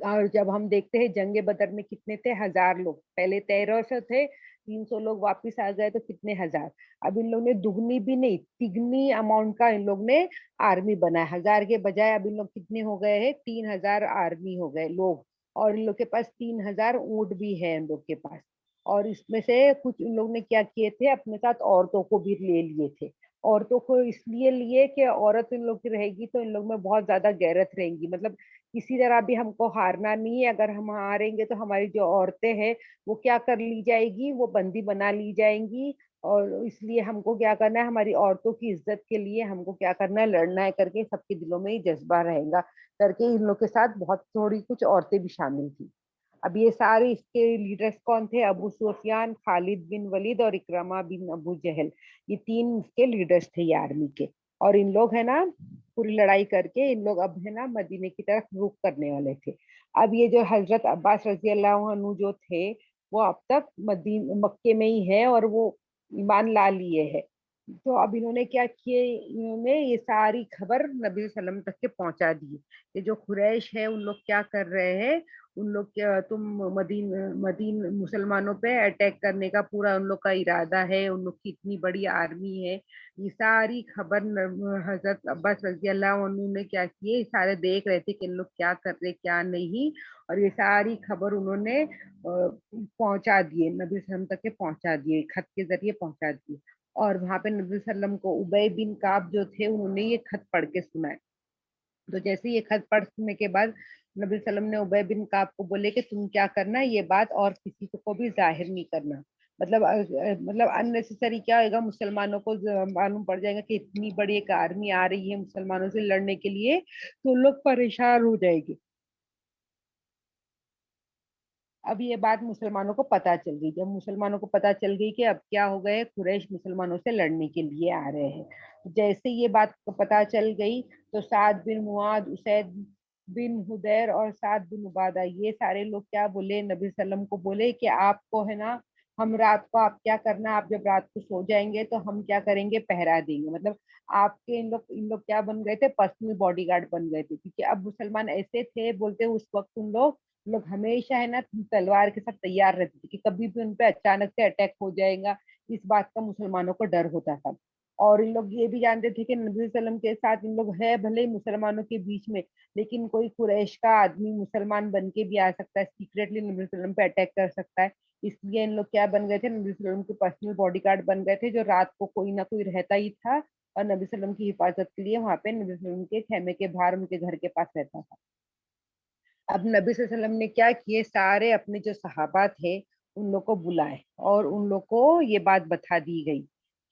और जब हम देखते हैं जंगे बदर में कितने थे, 1000 लोग, पहले 1300 थे, 300 लोग वापिस आ गए तो कितने हजार। अब इन लोग ने दुगनी भी नहीं, तिगनी अमाउंट का इन लोग ने आर्मी बनाया, 1000 के बजाय अब इन लोग कितने हो गए हैं, 3000 आर्मी हो गए लोग। और इन लोग के पास 3000 ऊंट भी है इन लोग के पास। और इसमें से कुछ इन लोग ने क्या किए थे, अपने साथ औरतों को भी ले लिए थे। औरतों को इसलिए लिए कि औरत इन लोग की रहेगी तो इन लोग में बहुत ज्यादा गैरत रहेंगी, मतलब किसी तरह भी हमको हारना नहीं है, अगर हम हारेंगे तो हमारी जो औरतें हैं वो क्या कर ली जाएगी, वो बंदी बना ली जाएंगी। और इसलिए हमको क्या करना है, हमारी औरतों की इज्जत के लिए हमको क्या करना है, लड़ना है करके सबके दिलों में ये जज्बा रहेगा करके इन लोग के साथ बहुत थोड़ी कुछ औरतें भी शामिल थी। अब ये सारे इसके लीडर्स कौन थे, अबू सुफियान, खालिद बिन वलीद और इकरामा बिन अबू जहल, ये तीन इसके लीडर्स थे ये आर्मी के। और इन लोग है ना पूरी लड़ाई करके इन लोग अब है ना मदीने की तरफ रुख करने वाले थे। अब ये जो हजरत अब्बास रजी अल्लाह अन्हु जो थे, वो अब तक मदीन मक्के में ही है और वो ईमान ला लिए है। तो अब इन्होंने क्या किए, इन्होंने ये सारी खबर नबी सल्लम तक के पहुंचा दी। ये जो कुरैश है उन लोग क्या कर रहे हैं, उन लोग क्या, तुम मदीन मदीन मुसलमानों पे अटैक करने का पूरा उन लोग का इरादा है, उन लोग की इतनी बड़ी आर्मी है। ये सारी खबर हजरत अब्बास रजी अल्लाह अन्हु ने क्या किए, ये सारे देख रहे थे कि इन लोग क्या कर रहे क्या नहीं। और ये सारी खबर उन्होंने पहुंचा दिए, नबी वसल्लम तक के पहुंचा दिए, खत के जरिए पहुंचा दिए। और वहां पे नबी वसल्लम को उबय बिन काब जो थे उन्होंने ये खत पढ़ के सुनाए। तो जैसे ये खत पढ़ने के बाद नबी सल्लम ने उबय बिन काब को बोले कि तुम क्या करना, ये बात और किसी को भी जाहिर नहीं करना। मतलब मतलब अननेसेसरी क्या होगा, मुसलमानों को मालूम पड़ जाएगा कि इतनी बड़ी एक आर्मी आ रही है मुसलमानों से लड़ने के लिए, तो लोग परेशान हो जाएंगे। अब ये बात मुसलमानों को पता चल गई, जब मुसलमानों को पता चल गई कि अब क्या हो गए, कुरैश मुसलमानों से लड़ने के लिए आ रहे हैं। तो जैसे ये बात को पता चल गई, तो साद बिन मुआद, उसैद बिन हुदैर और साद बिन उबादा, ये सारे लोग क्या बोले, नबी सल्लम को बोले कि आपको है ना, हम रात को आप क्या करना, आप जब रात को सो जाएंगे तो हम क्या करेंगे, पहरा देंगे। मतलब आपके इन लोग क्या बन गए थे, पर्सनल बॉडीगार्ड बन गए थे, क्योंकि अब मुसलमान ऐसे थे, बोलते उस वक्त उन लोग हमेशा है ना तलवार के साथ तैयार रहते थे कि कभी भी उन पे अचानक से अटैक हो जाएगा, इस बात का मुसलमानों को डर होता था। और इन लोग ये भी जानते थे कि नबी वसल्लम के साथ इन लोग है भले ही मुसलमानों के बीच में, लेकिन कोई कुरैश का आदमी मुसलमान बन के भी आ सकता है, सीक्रेटली नबी वसल्लम पे अटैक कर सकता है। इसलिए इन लोग क्या बन गए थे, नबी वसल्लम के पर्सनल बॉडीगार्ड बन गए थे, जो रात को कोई ना कोई रहता ही था और नबी वसल्लम की हिफाजत के लिए वहां पे नबी वसल्लम के खेमे के बाहर उनके घर के पास रहता था। अब नबी वसल्लम ने क्या किए, सारे अपने जो सहाबा थे उन लोग को बुलाए और उन लोग को ये बात बता दी गई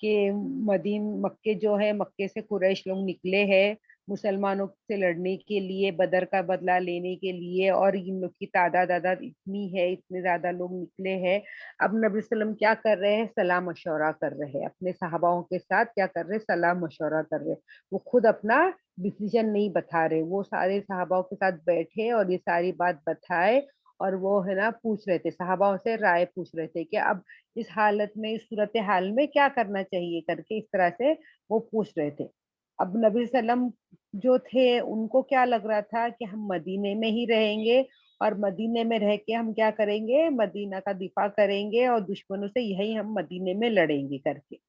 कि मक्के जो है, मक्के से कुरैश लोग निकले हैं मुसलमानों से लड़ने के लिए, बदर का बदला लेने के लिए, और इन लोग की तादाद इतनी है, इतने ज्यादा लोग निकले हैं। अब नबी वसल्लम क्या कर रहे हैं, सलाह मशवरा कर रहे हैं अपने सहाबाओं के साथ, क्या कर रहे हैं, सलाह मशवरा कर रहे हैं। वो खुद अपना डिसीजन नहीं बता रहे, वो सारे सहाबाओं के साथ बैठे और ये सारी बात बताए। और वो है ना पूछ रहे थे, सहाबाओं से राय पूछ रहे थे कि अब इस हालत में, इस सूरत हाल में क्या करना चाहिए करके, इस तरह से वो पूछ रहे थे। अब नबी सल्लम जो थे उनको क्या लग रहा था कि हम मदीने में ही रहेंगे और मदीने में रह के हम क्या करेंगे, मदीना का दिफा करेंगे और दुश्मनों से यही हम मदीने में लड़ेंगे करके।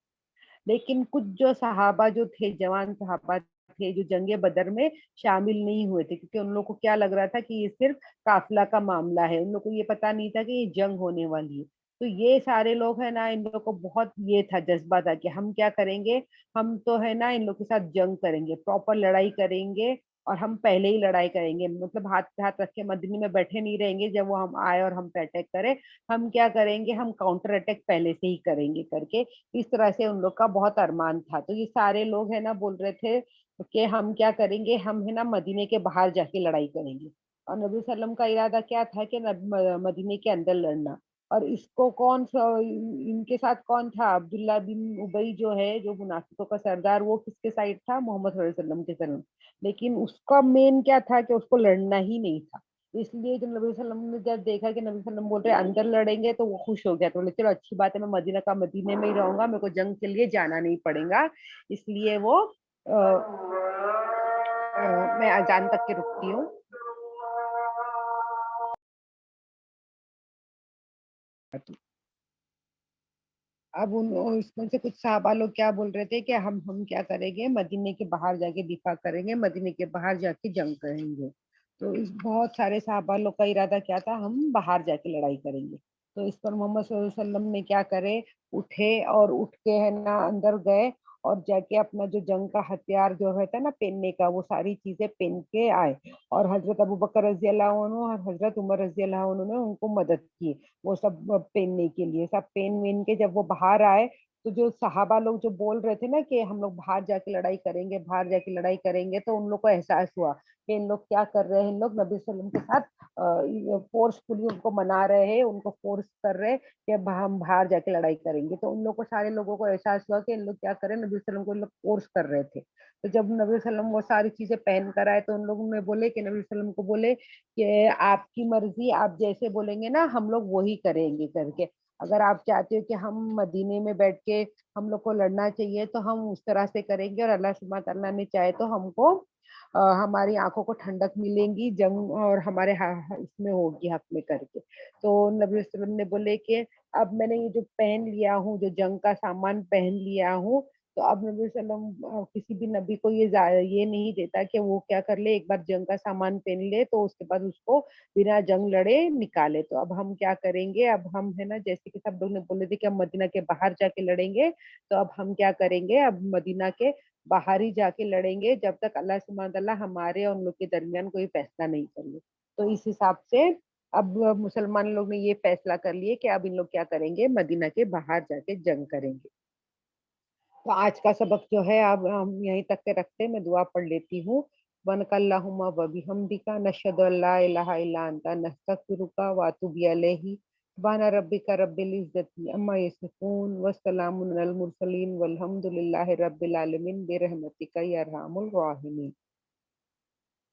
लेकिन कुछ जो सहाबा जो थे, जवान सहाबा تھے जो जंग बदर में शामिल नहीं हुए थे, क्योंकि उन लोगों को क्या लग रहा था कि ये सिर्फ काफिला का मामला है, उन लोगों को ये पता नहीं था कि ये जंग होने वाली है। तो ये सारे लोग है ना, इन लोगों को बहुत ये था, जज्बा था कि हम क्या करेंगे, हम तो है ना इन लोग के साथ जंग करेंगे, प्रॉपर लड़ाई करेंगे, और हम पहले ही लड़ाई करेंगे, मतलब हाथ पे हाथ रख के मदीने में बैठे नहीं रहेंगे जब वो हम आए और हम पे अटैक करें। हम क्या करेंगे, हम काउंटर अटैक पहले से ही करेंगे करके, इस तरह से उन लोग का बहुत अरमान था। तो ये सारे लोग है ना बोल रहे थे कि हम क्या करेंगे, हम है ना मदीने के बाहर जाके लड़ाई करेंगे। और नबी सल्लम का इरादा क्या था कि मदीने के अंदर लड़ना। और इसको कौन सा इनके साथ कौन था, अब्दुल्ला बिन उबई जो है, जो मुनाफिकों का सरदार, वो किसके साइड था, मोहम्मद सल्लल्लाहु अलैहि वसल्लम के साइड। लेकिन उसका मेन क्या था कि उसको लड़ना ही नहीं था। इसलिए जब नबी वसल्लम ने जब देखा कि नबी वसल्लम बोल रहे हैं अंदर लड़ेंगे, तो वो खुश हो गया, तो बोले चलो अच्छी बात है, मैं मदीना का मदीने में ही रहूंगा, मेरे को जंग के लिए जाना नहीं पड़ेगा। इसलिए वो मैं अजान तक के रुकती हूँ। अब उन उसमें से कुछ सहाबा लोग क्या बोल रहे थे कि हम क्या करेंगे, मदीने के बाहर जाके दिफा करेंगे, मदीने के बाहर जाके जंग करेंगे। तो इस बहुत सारे सहाबा लोग का इरादा क्या था, हम बाहर जाके लड़ाई करेंगे। तो इस पर मोहम्मद सल्लल्लाहु अलैहि वसल्लम ने क्या करे, उठे और उठ के है ना अंदर गए, और जाके अपना जो जंग का हथियार जो रहता है ना पहनने का, वो सारी चीजें पहन के आए। और हजरत अबू बकर रजी अल्लाह अन्हु और हजरत उमर रजी अल्लाह अन्हु ने उनको मदद की वो सब पहनने के लिए। सब पहन वेन के जब वो बाहर आए, तो जो सहाबा लोग जो बोल रहे थे ना कि हम लोग बाहर जाके लड़ाई करेंगे, बाहर जाके लड़ाई करेंगे, तो उन लोग को एहसास हुआ कि इन लोग क्या कर रहे हैं, इन लोग नबी वसल्लम के साथ फोर्सफुली उनको मना रहे हैं, उनको फोर्स कर रहे हैं कि हम बाहर जाके लड़ाई करेंगे। तो उन लोग को, सारे लोगों को एहसास हुआ कि इन लोग क्या कर रहे हैं, नबी वसल्लम को इन लोग फोर्स कर रहे थे। तो जब नबी वसल्लम वो सारी चीजें पहन कर आए, तो उन लोगों ने बोले कि नबी वसल्लम को बोले कि आपकी मर्जी, आप जैसे बोलेंगे ना हम लोग वही करेंगे करके। अगर आप चाहते हो कि हम मदीने में बैठ के हम लोग को लड़ना चाहिए, तो हम उस तरह से करेंगे, और अल्लाह सुब्हान तआला ने चाहे तो हमको हमारी आंखों को ठंडक मिलेंगी जंग, और हमारे इसमें होगी हक में करके। तो नबी वसल्लम ने बोले कि अब मैंने ये जो पहन लिया हूँ, जो जंग का सामान पहन लिया हूँ, तो अब नबी वसल्लम किसी भी नबी को ये नहीं देता कि वो क्या कर ले, एक बार जंग का सामान पहन ले तो उसके बाद उसको बिना जंग लड़े निकाले। तो अब हम क्या करेंगे, अब हम है ना, जैसे कि सब लोग ने बोले थे कि हम मदीना के बाहर जाके लड़ेंगे, तो अब हम क्या करेंगे, अब मदीना के बाहर ही जाके लड़ेंगे जब तक अल्लाह सुब्हान तआला हमारे और उन लोग के दरमियान कोई फैसला नहीं कर ले। तो इस हिसाब से अब मुसलमान लोग ने ये फैसला कर लिए कि अब इन लोग क्या करेंगे, मदीना के बाहर जाके जंग करेंगे। तो आज का सबक जो है अब हम यहीं तक के रखते हैं, मैं दुआ पढ़ लेती हूँ। वनकल्लाहुम्मा व बिहम्दिका नशहदु अल्ला इलाहा इल्ला अंता नस्तगफिरुका व अतूबु इलैहि। सुब्हान रब्बिका रब्बिल इज्जति अम्मा यसिफून व सलामुन अलल मुरसलीन वल्हम्दुलिल्लाहि रब्बिल आलमीन बिरहमतिका या अरहमुर राहिमीन।